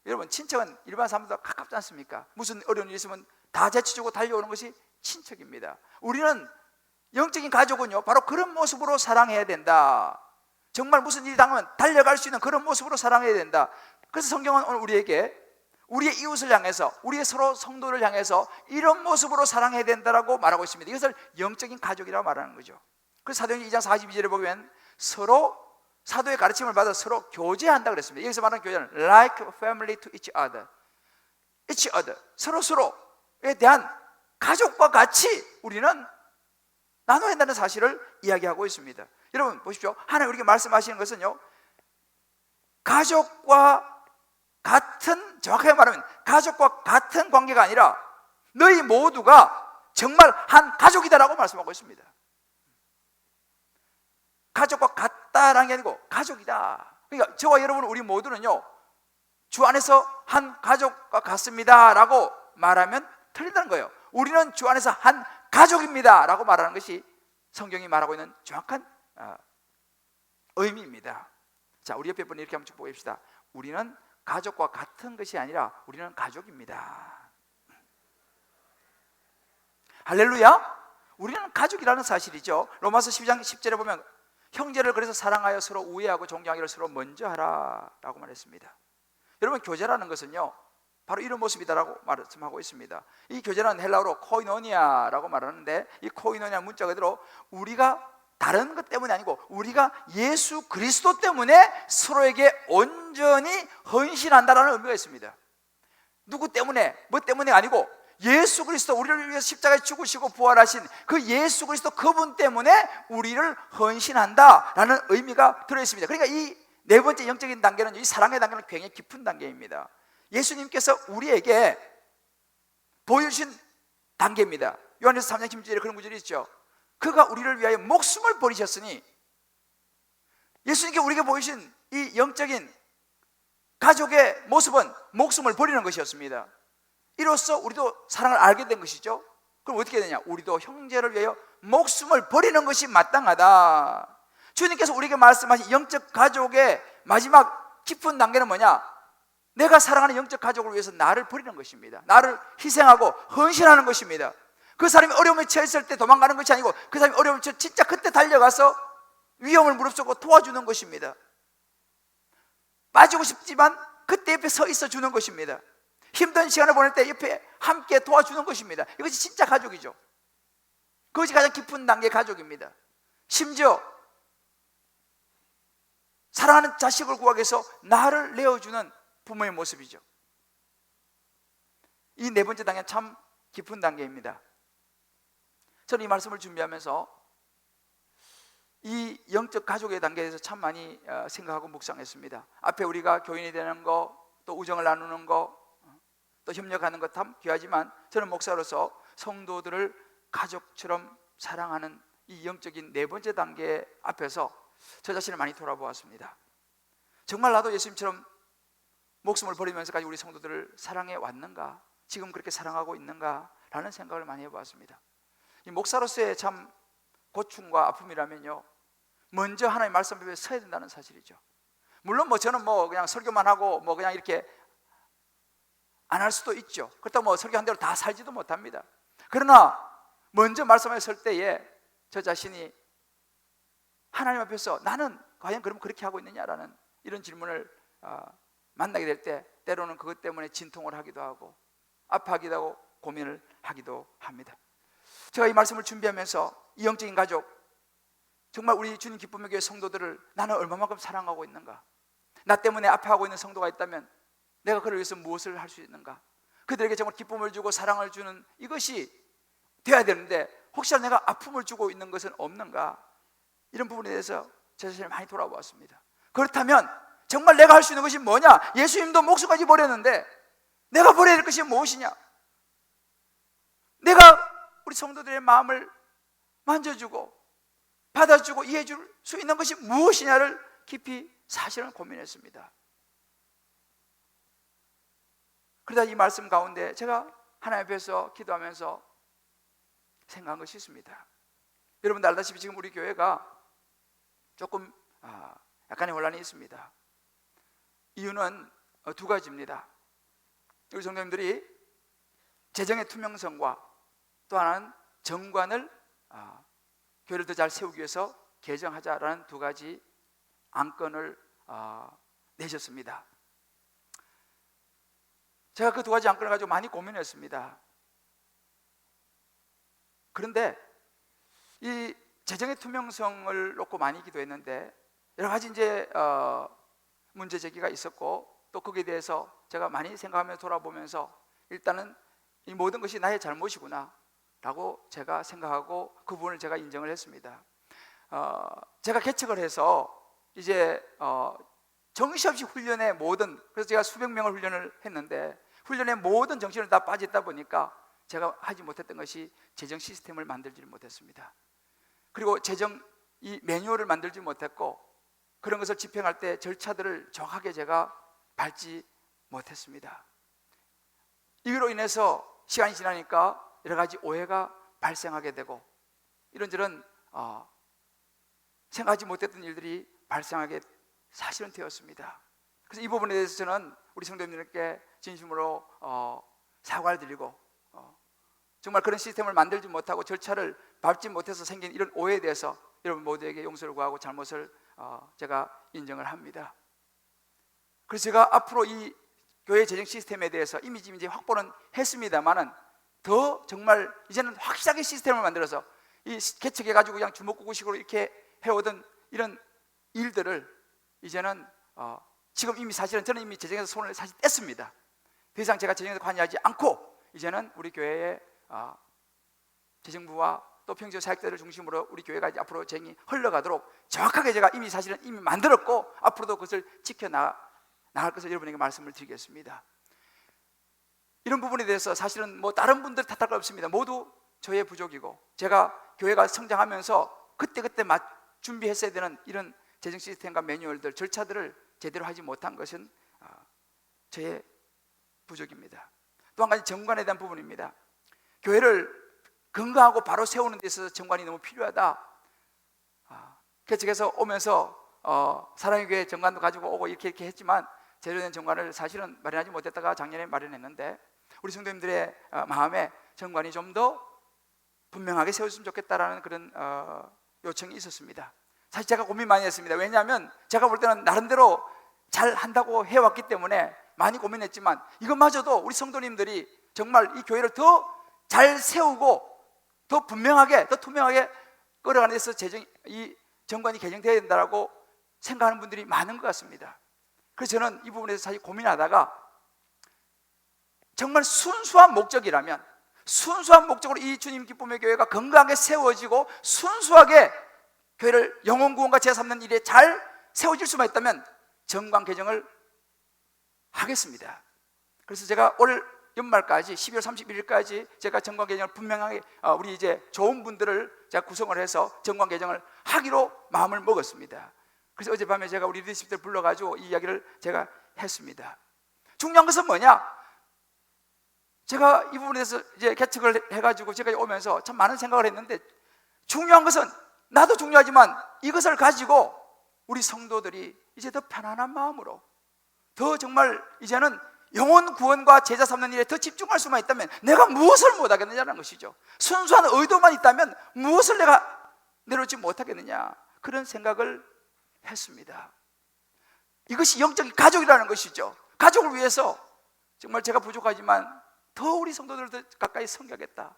여러분 친척은 일반 사람들과 가깝지 않습니까? 무슨 어려운 일이 있으면 다 제치주고 달려오는 것이 친척입니다. 우리는 영적인 가족은요 바로 그런 모습으로 사랑해야 된다. 정말 무슨 일이 당하면 달려갈 수 있는 그런 모습으로 사랑해야 된다. 그래서 성경은 오늘 우리에게 우리의 이웃을 향해서, 우리의 서로 성도를 향해서 이런 모습으로 사랑해야 된다라고 말하고 있습니다. 이것을 영적인 가족이라고 말하는 거죠. 그래서 사도행전 2장 42절에 보면 서로 사도의 가르침을 받아 서로 교제한다 그랬습니다. 여기서 말하는 교제는 like family to each other, each other, 서로에 대한 가족과 같이 우리는 나눠야 한다는 사실을 이야기하고 있습니다. 여러분 보십시오. 하나님 우리에게 말씀하시는 것은요, 가족과 같은, 정확하게 말하면 가족과 같은 관계가 아니라 너희 모두가 정말 한 가족이다라고 말씀하고 있습니다. 가족과 같다라는 게 아니고 가족이다. 그러니까 저와 여러분 우리 모두는요, 주 안에서 한 가족과 같습니다라고 말하면 틀린다는 거예요. 우리는 주 안에서 한 가족입니다라고 말하는 것이 성경이 말하고 있는 정확한 의미입니다. 자, 우리 옆에 분 이렇게 한번 쭉 보십시다. 우리는 가족과 같은 것이 아니라 우리는 가족입니다. 할렐루야. 우리는 가족이라는 사실이죠. 로마서 12장 10절에 보면 형제를 그래서 사랑하여 서로 우애하고 존경하기를 서로 먼저 하라 라고 말했습니다. 여러분, 교제라는 것은요 바로 이런 모습이다라고 말씀하고 있습니다. 이 교제는 헬라어로 코이노니아라고 말하는데, 이 코이노니아 문자 그대로 우리가 다른 것 때문이 아니고 우리가 예수 그리스도 때문에 서로에게 온전히 헌신한다라는 의미가 있습니다. 누구 때문에, 뭐 때문에 아니고 예수 그리스도, 우리를 위해서 십자가에 죽으시고 부활하신 그 예수 그리스도 그분 때문에 우리를 헌신한다라는 의미가 들어있습니다. 그러니까 이 네 번째 영적인 단계는, 이 사랑의 단계는 굉장히 깊은 단계입니다. 예수님께서 우리에게 보여주신 단계입니다. 요한에서 3장 16절에 그런 구절이 있죠. 그가 우리를 위하여 목숨을 버리셨으니, 예수님께 우리에게 보이신 이 영적인 가족의 모습은 목숨을 버리는 것이었습니다. 이로써 우리도 사랑을 알게 된 것이죠. 그럼 어떻게 되냐? 우리도 형제를 위하여 목숨을 버리는 것이 마땅하다. 주님께서 우리에게 말씀하신 영적 가족의 마지막 깊은 단계는 뭐냐? 내가 사랑하는 영적 가족을 위해서 나를 버리는 것입니다. 나를 희생하고 헌신하는 것입니다. 그 사람이 어려움에 처했을 때 도망가는 것이 아니고 그 사람이 어려움에 처해 진짜 그때 달려가서 위험을 무릅쓰고 도와주는 것입니다. 빠지고 싶지만 그때 옆에 서 있어 주는 것입니다. 힘든 시간을 보낼 때 옆에 함께 도와주는 것입니다. 이것이 진짜 가족이죠. 그것이 가장 깊은 단계의 가족입니다. 심지어 사랑하는 자식을 구하기 위해서 나를 내어주는 부모의 모습이죠. 이 네 번째 단계는 참 깊은 단계입니다. 저는 이 말씀을 준비하면서 이 영적 가족의 단계에 대해서 참 많이 생각하고 묵상했습니다. 앞에 우리가 교인이 되는 거, 또 우정을 나누는 거, 또 협력하는 것 참 귀하지만 저는 목사로서 성도들을 가족처럼 사랑하는 이 영적인 네 번째 단계 앞에서 저 자신을 많이 돌아보았습니다. 정말 나도 예수님처럼 목숨을 버리면서까지 우리 성도들을 사랑해 왔는가? 지금 그렇게 사랑하고 있는가? 라는 생각을 많이 해보았습니다. 이 목사로서의 참 고충과 아픔이라면요, 먼저 하나님의 말씀 앞에 서야 된다는 사실이죠. 물론 저는 그냥 설교만 하고 그냥 이렇게 안 할 수도 있죠. 그렇다고 설교한 대로 다 살지도 못합니다. 그러나 먼저 말씀에 설 때에 저 자신이 하나님 앞에서 나는 과연 그럼 그렇게 하고 있느냐라는 이런 질문을 만나게 될 때 때로는 그것 때문에 진통을 하기도 하고 아파하기도 하고 고민을 하기도 합니다. 제가 이 말씀을 준비하면서 이 영적인 가족, 정말 우리 주님 기쁨의 교회 성도들을 나는 얼마만큼 사랑하고 있는가? 나 때문에 아파하고 있는 성도가 있다면 내가 그를 위해서 무엇을 할 수 있는가? 그들에게 정말 기쁨을 주고 사랑을 주는 이것이 돼야 되는데 혹시나 내가 아픔을 주고 있는 것은 없는가? 이런 부분에 대해서 제 자신을 많이 돌아보았습니다. 그렇다면 정말 내가 할 수 있는 것이 뭐냐? 예수님도 목숨까지 버렸는데 내가 버려야 될 것이 무엇이냐? 내가 우리 성도들의 마음을 만져주고 받아주고 이해해줄 수 있는 것이 무엇이냐를 깊이 사실은 고민했습니다. 그러다 이 말씀 가운데 제가 하나님 앞에서 기도하면서 생각한 것이 있습니다. 여러분들 알다시피 지금 우리 교회가 조금 약간의 혼란이 있습니다. 이유는 두 가지입니다. 우리 성도님들이 재정의 투명성과 또 하나는 정관을 교회를 더 잘 세우기 위해서 개정하자라는 두 가지 안건을 내셨습니다. 제가 그 두 가지 안건을 가지고 많이 고민했습니다. 그런데 이 재정의 투명성을 놓고 많이 기도했는데 여러 가지 이제 문제 제기가 있었고, 또 거기에 대해서 제가 많이 생각하며 돌아보면서 일단은 이 모든 것이 나의 잘못이구나 라고 제가 생각하고 그 부분을 제가 인정을 했습니다. 제가 개척을 해서 이제 정신없이 훈련의 모든, 그래서 제가 수백 명을 훈련을 했는데 훈련의 모든 정신을 다 빠졌다 보니까 제가 하지 못했던 것이 재정 시스템을 만들지 못했습니다. 그리고 재정 이 매뉴얼을 만들지 못했고, 그런 것을 집행할 때 절차들을 정확하게 제가 밟지 못했습니다. 이로 인해서 시간이 지나니까 여러 가지 오해가 발생하게 되고 이런저런 생각하지 못했던 일들이 발생하게 사실은 되었습니다. 그래서 이 부분에 대해서 저는 우리 성도님들께 진심으로 사과를 드리고, 정말 그런 시스템을 만들지 못하고 절차를 밟지 못해서 생긴 이런 오해에 대해서 여러분 모두에게 용서를 구하고 잘못을 제가 인정을 합니다. 그래서 제가 앞으로 이 교회 재정 시스템에 대해서 이미 이제 확보는 했습니다만은 더 정말 이제는 확실하게 시스템을 만들어서 이 개척해가지고 그냥 주먹구구식으로 이렇게 해오던 이런 일들을 이제는 지금 이미 사실은 저는 이미 재정에서 손을 사실 뗐습니다. 더 이상 제가 재정에서 관여하지 않고 이제는 우리 교회의 재정부와 또 평지교 사역자들을 중심으로 우리 교회가 이제 앞으로 재정이 흘러가도록 정확하게 제가 사실은 이미 만들었고 앞으로도 그것을 지켜나갈 것을 여러분에게 말씀을 드리겠습니다. 이런 부분에 대해서 사실은 뭐 다른 분들 탓할 거 없습니다. 모두 저의 부족이고, 제가 교회가 성장하면서 그때 준비했어야 되는 이런 재정 시스템과 매뉴얼들, 절차들을 제대로 하지 못한 것은 저의 부족입니다. 또 한 가지 정관에 대한 부분입니다. 교회를 건강하고 바로 세우는 데 있어서 정관이 너무 필요하다. 개척해서 오면서 사랑의 교회 정관도 가지고 오고 이렇게 했지만 제대로 된 정관을 사실은 마련하지 못했다가 작년에 마련했는데, 우리 성도님들의 마음에 정관이 좀 더 분명하게 세웠으면 좋겠다라는 그런 요청이 있었습니다. 사실 제가 고민 많이 했습니다. 왜냐하면 제가 볼 때는 나름대로 잘 한다고 해왔기 때문에 많이 고민했지만, 이것마저도 우리 성도님들이 정말 이 교회를 더 잘 세우고 더 분명하게, 더 투명하게 끌어가는 데서 이 정관이 개정되어야 된다고 생각하는 분들이 많은 것 같습니다. 그래서 저는 이 부분에서 사실 고민하다가 정말 순수한 목적이라면, 순수한 목적으로 이 주님 기쁨의 교회가 건강하게 세워지고 순수하게 교회를 영혼 구원과 제사 삼는 일에 잘 세워질 수만 있다면 정관 개정을 하겠습니다. 그래서 제가 올 연말까지 12월 31일까지 제가 정관 개정을 분명하게 우리 이제 좋은 분들을 제가 구성을 해서 정관 개정을 하기로 마음을 먹었습니다. 그래서 어젯밤에 제가 우리 리더십들 불러가지고 이 이야기를 제가 했습니다. 중요한 것은 뭐냐? 제가 이 부분에 대해서 이제 개척을 해가지고 제가 오면서 참 많은 생각을 했는데, 중요한 것은 나도 중요하지만 이것을 가지고 우리 성도들이 이제 더 편안한 마음으로 더 정말 이제는 영혼 구원과 제자 삼는 일에 더 집중할 수만 있다면 내가 무엇을 못하겠느냐는 것이죠. 순수한 의도만 있다면 무엇을 내가 내놓지 못하겠느냐, 그런 생각을 했습니다. 이것이 영적인 가족이라는 것이죠. 가족을 위해서 정말 제가 부족하지만 더 우리 성도들을 더 가까이 섬겨야겠다.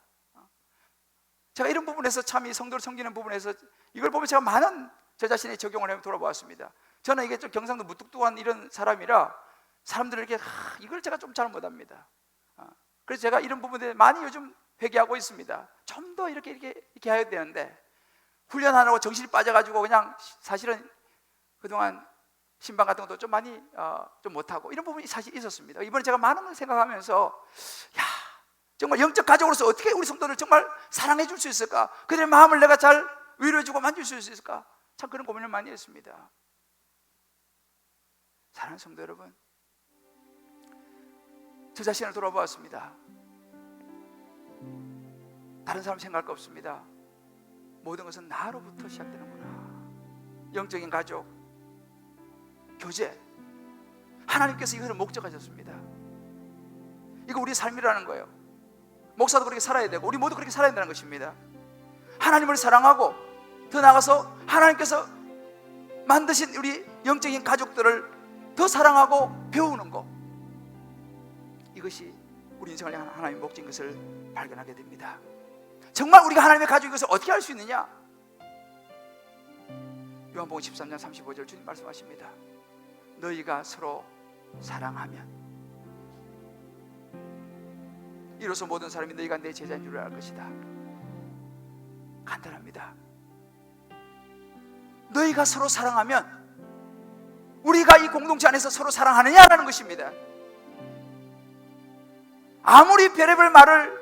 제가 이런 부분에서 참 이 성도를 섬기는 부분에서 이걸 보면 제가 많은 저 자신의 적용을 해 돌아보았습니다. 저는 이게 좀 경상도 무뚝뚝한 이런 사람이라 사람들을 이렇게 이걸 제가 좀 잘 못합니다. 그래서 제가 이런 부분에 많이 요즘 회개하고 있습니다. 좀 더 이렇게 해야 되는데 훈련하느라고 정신이 빠져가지고 그냥 사실은 그동안 신방 같은 것도 좀 많이 좀 못하고 이런 부분이 사실 있었습니다. 이번에 제가 많은 걸 생각하면서 정말 영적 가족으로서 어떻게 우리 성도를 정말 사랑해 줄 수 있을까? 그들의 마음을 내가 잘 위로해 주고 만질 수 있을까? 참 그런 고민을 많이 했습니다. 사랑하는 성도 여러분, 저 자신을 돌아보았습니다. 다른 사람 생각할 거 없습니다. 모든 것은 나로부터 시작되는구나. 영적인 가족, 교제, 하나님께서 이것을 목적하셨습니다. 이거 우리의 삶이라는 거예요. 목사도 그렇게 살아야 되고 우리 모두 그렇게 살아야 된다는 것입니다. 하나님을 사랑하고 더 나아가서 하나님께서 만드신 우리 영적인 가족들을 더 사랑하고 배우는 것, 이것이 우리 인생을 향한 하나님의 목적인 것을 발견하게 됩니다. 정말 우리가 하나님의 가족인 것을 어떻게 알 수 있느냐? 요한복음 13장 35절 주님 말씀하십니다. 너희가 서로 사랑하면 이로써 모든 사람이 너희가 내 제자인 줄 알 것이다. 간단합니다. 너희가 서로 사랑하면, 우리가 이 공동체 안에서 서로 사랑하느냐라는 것입니다. 아무리 별의별 말을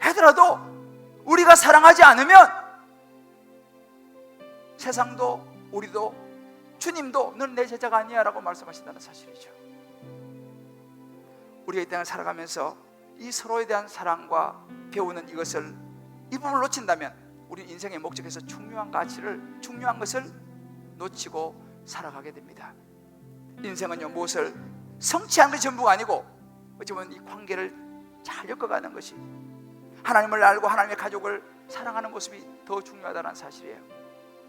하더라도 우리가 사랑하지 않으면 세상도 우리도 주님도 넌 내 제자가 아니야 라고 말씀하신다는 사실이죠. 우리가 이 땅을 살아가면서 이 서로에 대한 사랑과 배우는 이것을, 이 부분을 놓친다면 우리 인생의 목적에서 중요한 가치를, 중요한 것을 놓치고 살아가게 됩니다. 인생은요, 무엇을 성취하는 것이 전부가 아니고 어찌 보면 이 관계를 잘 엮어가는 것이, 하나님을 알고 하나님의 가족을 사랑하는 모습이 더 중요하다는 사실이에요.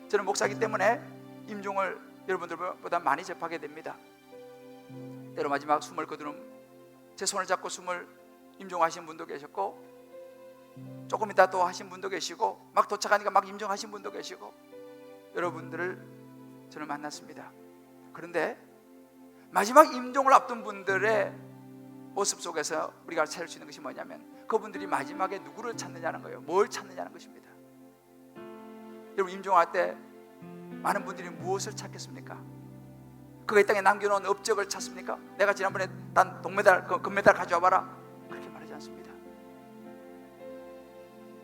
저는 목사이기 때문에 임종을 여러분들보다 많이 접하게 됩니다. 때로 마지막 숨을 거두는, 제 손을 잡고 숨을 임종하신 분도 계셨고, 조금 이따 또 하신 분도 계시고, 막 도착하니까 막 임종하신 분도 계시고, 여러분들을 저는 만났습니다. 그런데 마지막 임종을 앞둔 분들의 모습 속에서 우리가 찾을 수 있는 것이 뭐냐면, 그분들이 마지막에 누구를 찾느냐는 거예요. 뭘 찾느냐는 것입니다. 여러분, 임종할 때 많은 분들이 무엇을 찾겠습니까? 그가 이 땅에 남겨놓은 업적을 찾습니까? 내가 지난번에 딴 동메달, 금메달 가져와 봐라, 그렇게 말하지 않습니다.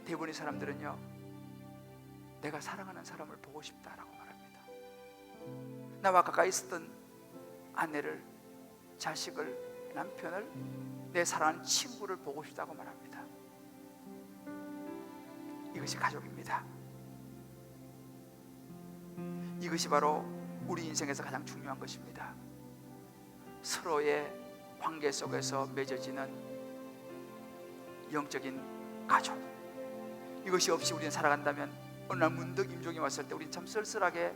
대부분의 사람들은요, 내가 사랑하는 사람을 보고 싶다라고 말합니다. 나와 가까이 있었던 아내를, 자식을, 남편을, 내 사랑하는 친구를 보고 싶다고 말합니다. 이것이 가족입니다. 이것이 바로 우리 인생에서 가장 중요한 것입니다. 서로의 관계 속에서 맺어지는 영적인 가족, 이것이 없이 우리는 살아간다면 어느 날 문득 임종이 왔을 때 우리는 참 쓸쓸하게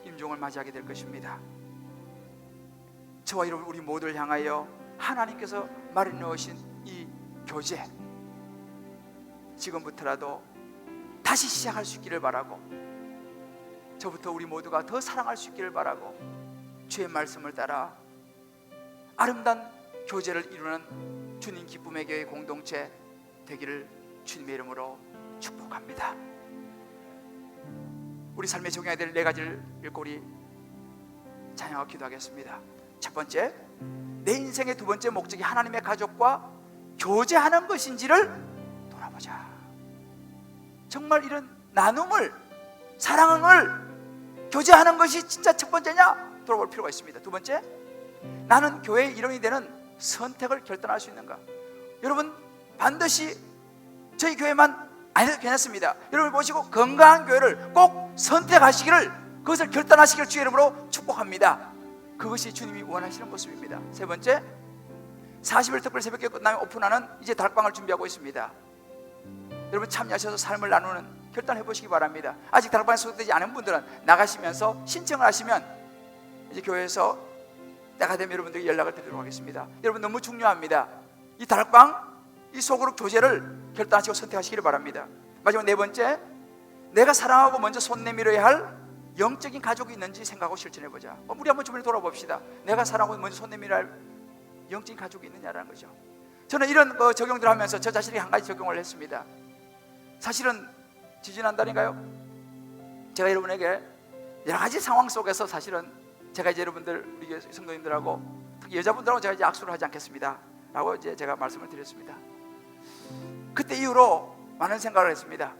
임종을 맞이하게 될 것입니다. 저와 여러분, 우리 모두를 향하여 하나님께서 마련해 놓으신 이 교제, 지금부터라도 다시 시작할 수 있기를 바라고, 저부터 우리 모두가 더 사랑할 수 있기를 바라고, 주의 말씀을 따라 아름다운 교제를 이루는 주님 기쁨의 교회 공동체 되기를 주님의 이름으로 축복합니다. 우리 삶에 적용해야 될 4가지를 읽고 우리 찬양하고 기도하겠습니다. 첫 번째, 내 인생의 두 번째 목적이 하나님의 가족과 교제하는 것인지를 돌아보자. 정말 이런 나눔을, 사랑을 교제하는 것이 진짜 첫 번째냐? 돌아볼 필요가 있습니다. 두 번째, 나는 교회의 일원이 되는 선택을 결단할 수 있는가? 여러분, 반드시 저희 교회만 아니어도 괜찮습니다. 여러분 보시고 건강한 교회를 꼭 선택하시기를, 그것을 결단하시기를 주의 이름으로 축복합니다. 그것이 주님이 원하시는 모습입니다. 세 번째, 40일 특별 새벽기도 끝나면 오픈하는 이제 다락방을 준비하고 있습니다. 여러분 참여하셔서 삶을 나누는 결단해 보시기 바랍니다. 아직 다락방에 소속되지 않은 분들은 나가시면서 신청을 하시면 이제 교회에서 때가 되면 여러분들에게 연락을 드리도록 하겠습니다. 여러분 너무 중요합니다. 이 다락방, 이 소그룹 교제를 결단하시고 선택하시기를 바랍니다. 마지막 4번째, 내가 사랑하고 먼저 손 내밀어야 할 영적인 가족이 있는지 생각하고 실천해보자. 우리 한번 주변을 돌아봅시다. 내가 사랑하고 먼저 손 내밀어야 할 영적인 가족이 있느냐라는 거죠. 저는 이런 적용들을 하면서 저 자신에게 한 가지 적용을 했습니다. 사실은 지지난달인가요? 제가 여러분에게 여러 가지 상황 속에서 사실은 제가 이제 여러분들, 우리 성도님들하고 특히 여자분들하고 제가 이제 악수를 하지 않겠습니다 라고 이제 제가 말씀을 드렸습니다. 그때 이후로 많은 생각을 했습니다.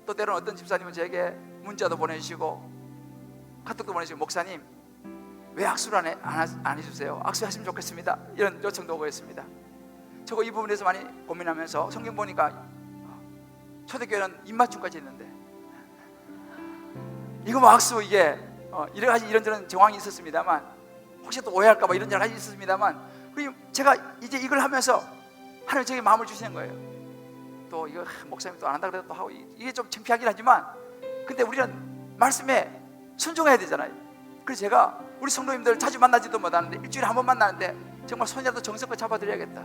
또 때로는 어떤 집사님은 저에게 문자도 보내주시고 카톡도 보내주시고, 목사님 왜 악수를 안 해주세요? 악수하시면 좋겠습니다, 이런 요청도 오고 있습니다. 저거 이 부분에서 많이 고민하면서 성경 보니까 초대교회는 입맞춤까지 했는데 이거 뭐 악수, 이게 여러 가지 이런저런 정황이 있었습니다만, 혹시 또 오해할까봐 이런 여러 가지 있었습니다만, 그리고 제가 이제 이걸 하면서 하나님 저에게 마음을 주시는 거예요. 또 이거 목사님 또 안 한다 그래도 또 하고, 이게 좀 창피하긴 하지만, 근데 우리는 말씀에 순종해야 되잖아요. 그래서 제가 우리 성도님들 자주 만나지도 못하는데 일주일에 한 번 만나는데 정말 손이라도 정성껏 잡아드려야겠다.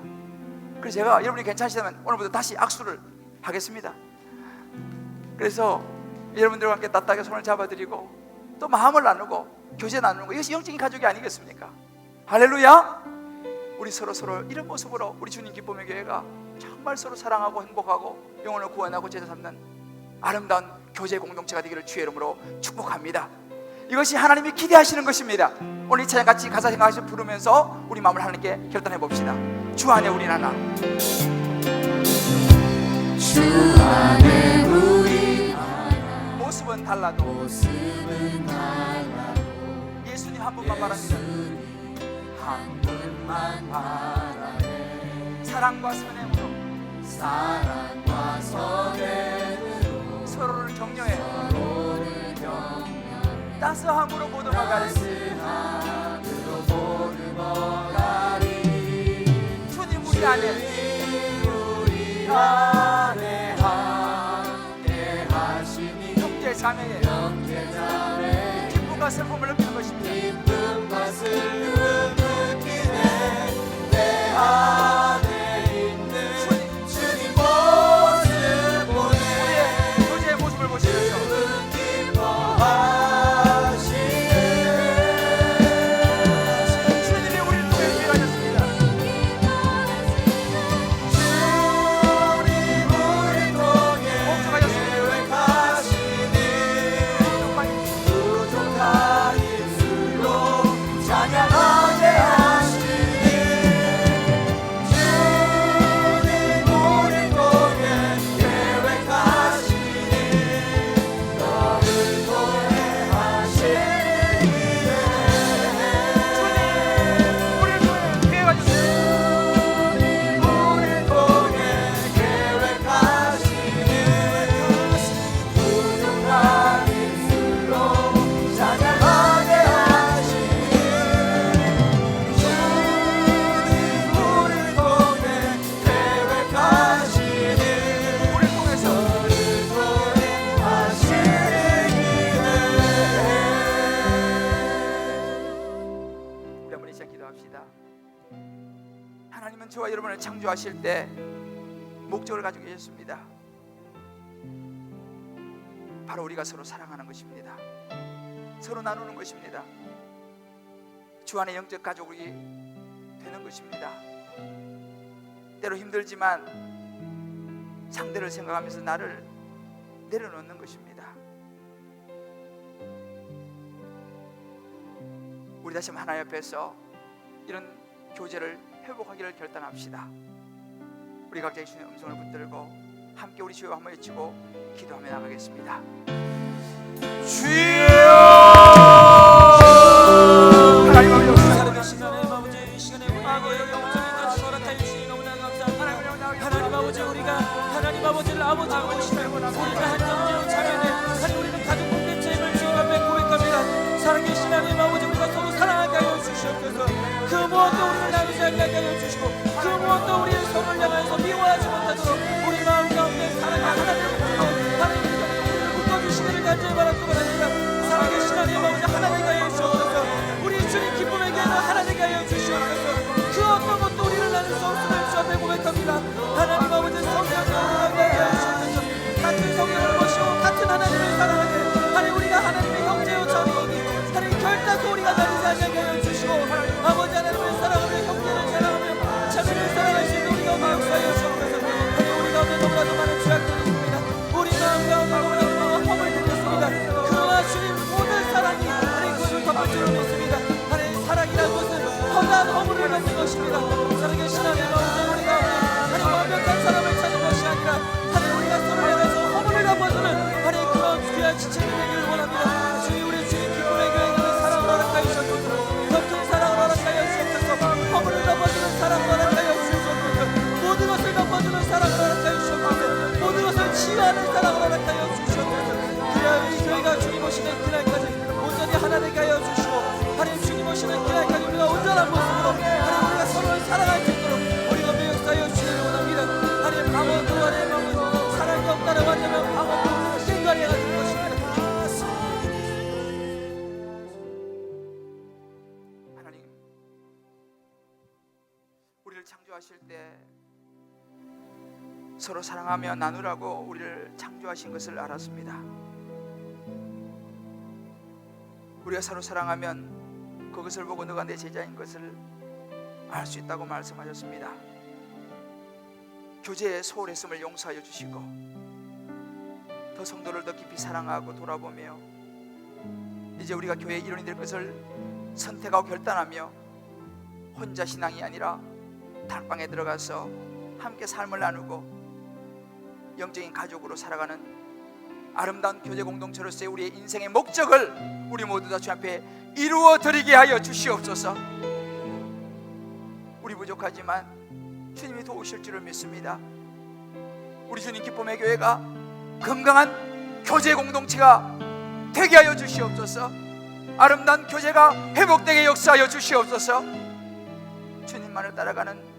그래서 제가 여러분이 괜찮으시다면 오늘부터 다시 악수를 하겠습니다. 그래서 여러분들과 함께 따뜻하게 손을 잡아드리고 또 마음을 나누고 교제 나누는 거, 이것이 영적인 가족이 아니겠습니까? 할렐루야. 우리 서로 이런 모습으로 우리 주님 기쁨의 교회가 정말 서로 사랑하고 행복하고 영혼을 구원하고 제자 삼는 아름다운 교제 공동체가 되기를 주의 이름으로 축복합니다. 이것이 하나님이 기대하시는 것입니다. 오늘 이 찬양 같이 가사 생각하시고 부르면서 우리 마음을 하나님께 결단해 봅시다. 주 안에 우리 하나. 주 안에 우리 하나. 모습은 달라도 예수님 한 분만 바랍니다. 한 분만 바라네. 사랑과 선행으로 서로를 격려해 따스함으로 보듬어가리. 주님 우리 안에 함께 하시니 형제 자매의 기쁨과 슬픔을 느끼는 것입니다. 기쁨과 슬픔을 느끼네. 내 안에 있는 주님 모습 보네. 우리의 교제의 모습을 보시면서 주님이 우리를 통해 기회하셨습니다. 주님 우리를 통해 계획하시니 부족한 입술로 찬양하게 하시니 주님 우리를 통해 계획하시니 너를 통해 하시기에 주님 우리를 통해 계획하시니 우리를 통해 계획하시니 부족한 입술로 찬양하게 하시니 주님 우리를 통해 계획하시니 우리를 통해서 너를 통해 하시기에. 우리 한번 이 시간 기도합시다. 하나님은 저와 여러분을 창조하실 때 목적을 가지고 계셨습니다. 바로 우리가 서로 사랑하는 것입니다. 서로 나누는 것입니다. 주 안에 영적 가족이 되는 것입니다. 때로 힘들지만 상대를 생각하면서 나를 내려놓는 것입니다. 우리 다시 한번 하나님 앞에서 이런 교제를 회복하기를 결단합시다. 우리 각자 주님의 음성을 붙들고 함께 우리 주여 한번 외치고 기도하며 나가겠습니다. 주여 하나님 아버지 하나님 아버지 우리가 하나님 아버지를 아버지로 모시고 우리가 한 영적인 자매네 하나님 우리는 가족 공동체임을 주님 앞에 고백합니다. 살아계신 하나님 아버지 우리가 서로 사랑하게 하여 주시옵소서. 그 무엇도 우리를 나누지 않게 하여 주시고 그 무엇도 우리의 서로를 향해서 미워하지 못하도록 우리 마음 가운데 사랑과 하나님을 붙들고 하나님께서 우리를 묶어주시기를 간절히 바랍니다. 살아계신 하나님 아버지 하나님께 하여 주옵소서. 우리 주님 기쁨의 교회는 하나님께 하여 주시옵소서. 그 어떤 것도 우리를 나눌 수 없음을 주 앞에 고백합니다. 하나님 아버지 성령을 하여 주옵소서. 같은 성령을 모시고 같은 하나님을 사랑하게 하나님 우리가 하나님의 형제요 자매이니 하나님 결단코 우리가 나누지 않게 하여 주시고 아버지 하나님을 사랑하며 형제를 사랑하며 자매를 사랑할 수 있는 우리가 마음 하여 주옵소서. 하나님 우리 가운데 너무나도 많은 죄악들이 있습니다. 우리 마음 가운데 너무나도 허물 들렸습니다. 그러나 주님 모든 사랑이 하나님 그것을 덮을 줄을 믿습니다. 하나님 사랑이라는 것은 허다한 허물을 받는 것입니다. 살아계신 하나님 아버지 우리 가운데 하나님 완벽한 사람을 찾는 것이 아니라 하나님 우리가 서로를 향해서 허물을 덮어주는 하나님 그런 귀한 지체들이 되기를 원합니다. 주님 우리 주님 기쁨의 교회에 사랑을 허락하여 주옵소서. 덮는 사랑을 허락하여 주옵소서. 허물을 덮어주는 사랑을 허락하여 주옵소서. 모든 것을 덮어주는 사랑을 허락하여 주옵소서. 모든 것을 치유하는 사랑을 허락하여 주옵소서. 그래야 이 교회가 주님 오시는 그날까지 온전히 하나 되게 하여 주시고 하나님 주님 오시는 그날까지 우리가 온전한 모습으로 하나님 우리가 서로를 사랑할 수 있도록 우리가 매역사여 주시기를 원합니다. 하나님 방언도 하나님 방언 사랑이 없다라고 한다면 방언도 생각해야 될 것입니다. 창조하실 때 서로 사랑하며 나누라고 우리를 창조하신 것을 알았습니다. 우리가 서로 사랑하면 그것을 보고 너가 내 제자인 것을 알 수 있다고 말씀하셨습니다. 교제에 소홀했음을 용서하여 주시고 더 성도를 더 깊이 사랑하고 돌아보며 이제 우리가 교회의 일원이 될 것을 선택하고 결단하며 혼자 신앙이 아니라 단방에 들어가서 함께 삶을 나누고 영적인 가족으로 살아가는 아름다운 교제 공동체로서의 우리의 인생의 목적을 우리 모두 다 주 앞에 이루어 드리게 하여 주시옵소서. 우리 부족하지만 주님이 도우실 줄을 믿습니다. 우리 주님 기쁨의 교회가 건강한 교제 공동체가 되게 하여 주시옵소서. 아름다운 교제가 회복되게 역사하여 주시옵소서. 주님만을 따라가는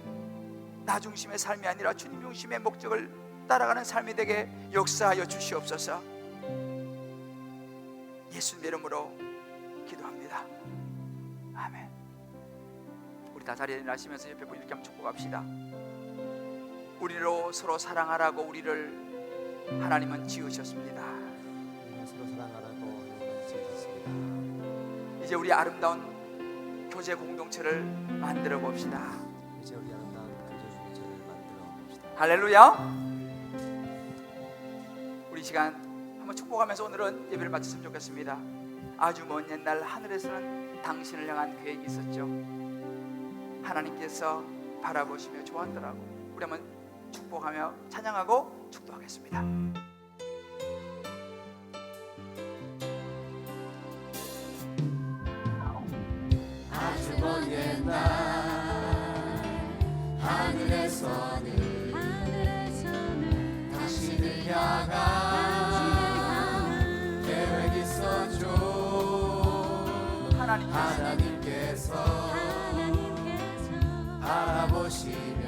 나 중심의 삶이 아니라 주님 중심의 목적을 따라가는 삶이 되게 역사하여 주시옵소서. 예수님의 이름으로 기도합니다. 아멘. 우리 다 자리에 일어나시면서 옆에 분 이렇게 한번 축복합시다. 우리로 서로 사랑하라고 우리를 하나님은 지으셨습니다. 서로 사랑하라고 우리가 지으셨습니다. 이제 우리 아름다운 교제 공동체를 만들어 봅시다. 이제 우리 아름다운 교제 공동체를 만들어 봅시다. 할렐루야. 우리 시간 한번 축복하면서 오늘은 예배를 마쳤으면 좋겠습니다. 아주 먼 옛날 하늘에서는 당신을 향한 계획이 있었죠. 하나님께서 바라보시며 좋았더라고. 우리 한번 축복하며 찬양하고 축도하겠습니다. 아주 먼 옛날 하늘에서는 당신을 향한 계획이 있었죠. 하나님께서 바라보시며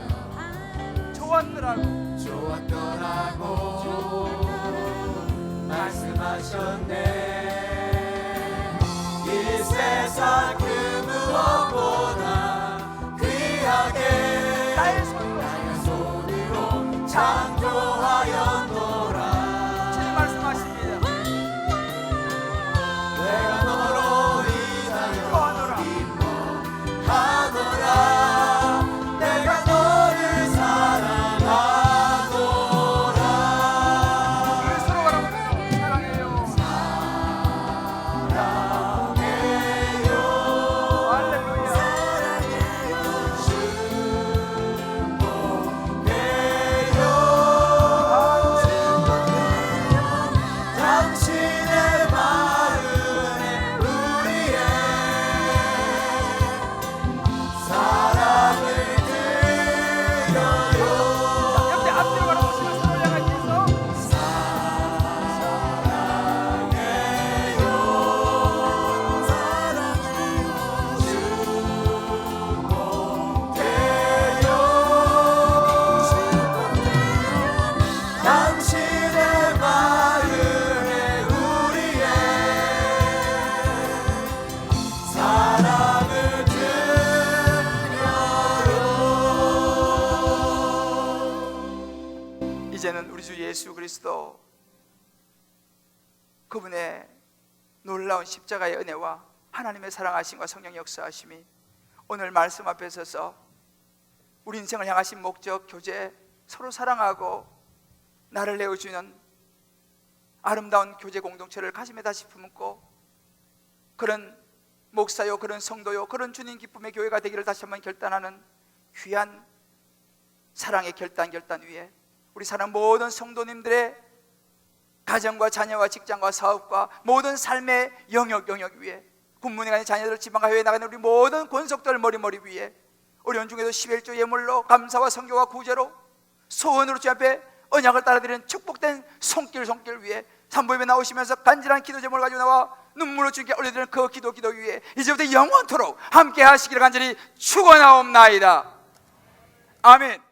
좋았더라고 말씀하셨네. 이 세상 그 무엇보다 귀하게 나의 손으로 창조하였노라. 주님 말씀하십니다. 내가 너로 인하여 기뻐하노라. 내가 너를 사랑하노라. 우리 서로 바라보며 사랑해요. 할렐루야. 당신의 마음에 우리의 사랑을 드려요. 옆에 앞뒤로 바라보시며 서로 향하시면서 당신의 마음에 우리의 사랑을 드려요. 이제는 우리 주 예수 그리스도 그분의 놀라운 십자가의 은혜와 하나님의 사랑하심과 성령의 역사하심이 오늘 말씀 앞에 서서 우리 인생을 향하신 목적, 교제, 서로 사랑하고 나를 내어주는 아름다운 교제 공동체를 가슴에 다시 품고 그런 목사요, 그런 성도요, 그런 주님 기쁨의 교회가 되기를 다시 한번 결단하는 귀한 사랑의 결단 위에 우리 사랑 모든 성도님들의 가정과 자녀와 직장과 사업과 모든 삶의 영역 위에 군문에 가는 자녀들, 지방과 해외에 나가는 우리 모든 권속들 머리 위에 어려운 중에도 11조 예물로 감사와 성교와 구제로 소원으로 주 앞에 언약을 따라드리는 축복된 손길 위에 산보임에 나오시면서 간절한 기도 제목을 가지고 나와 눈물로 주님께 올려드리는 그 기도 위에 이제부터 영원토록 함께 하시기를 간절히 축원하옵나이다. 아멘.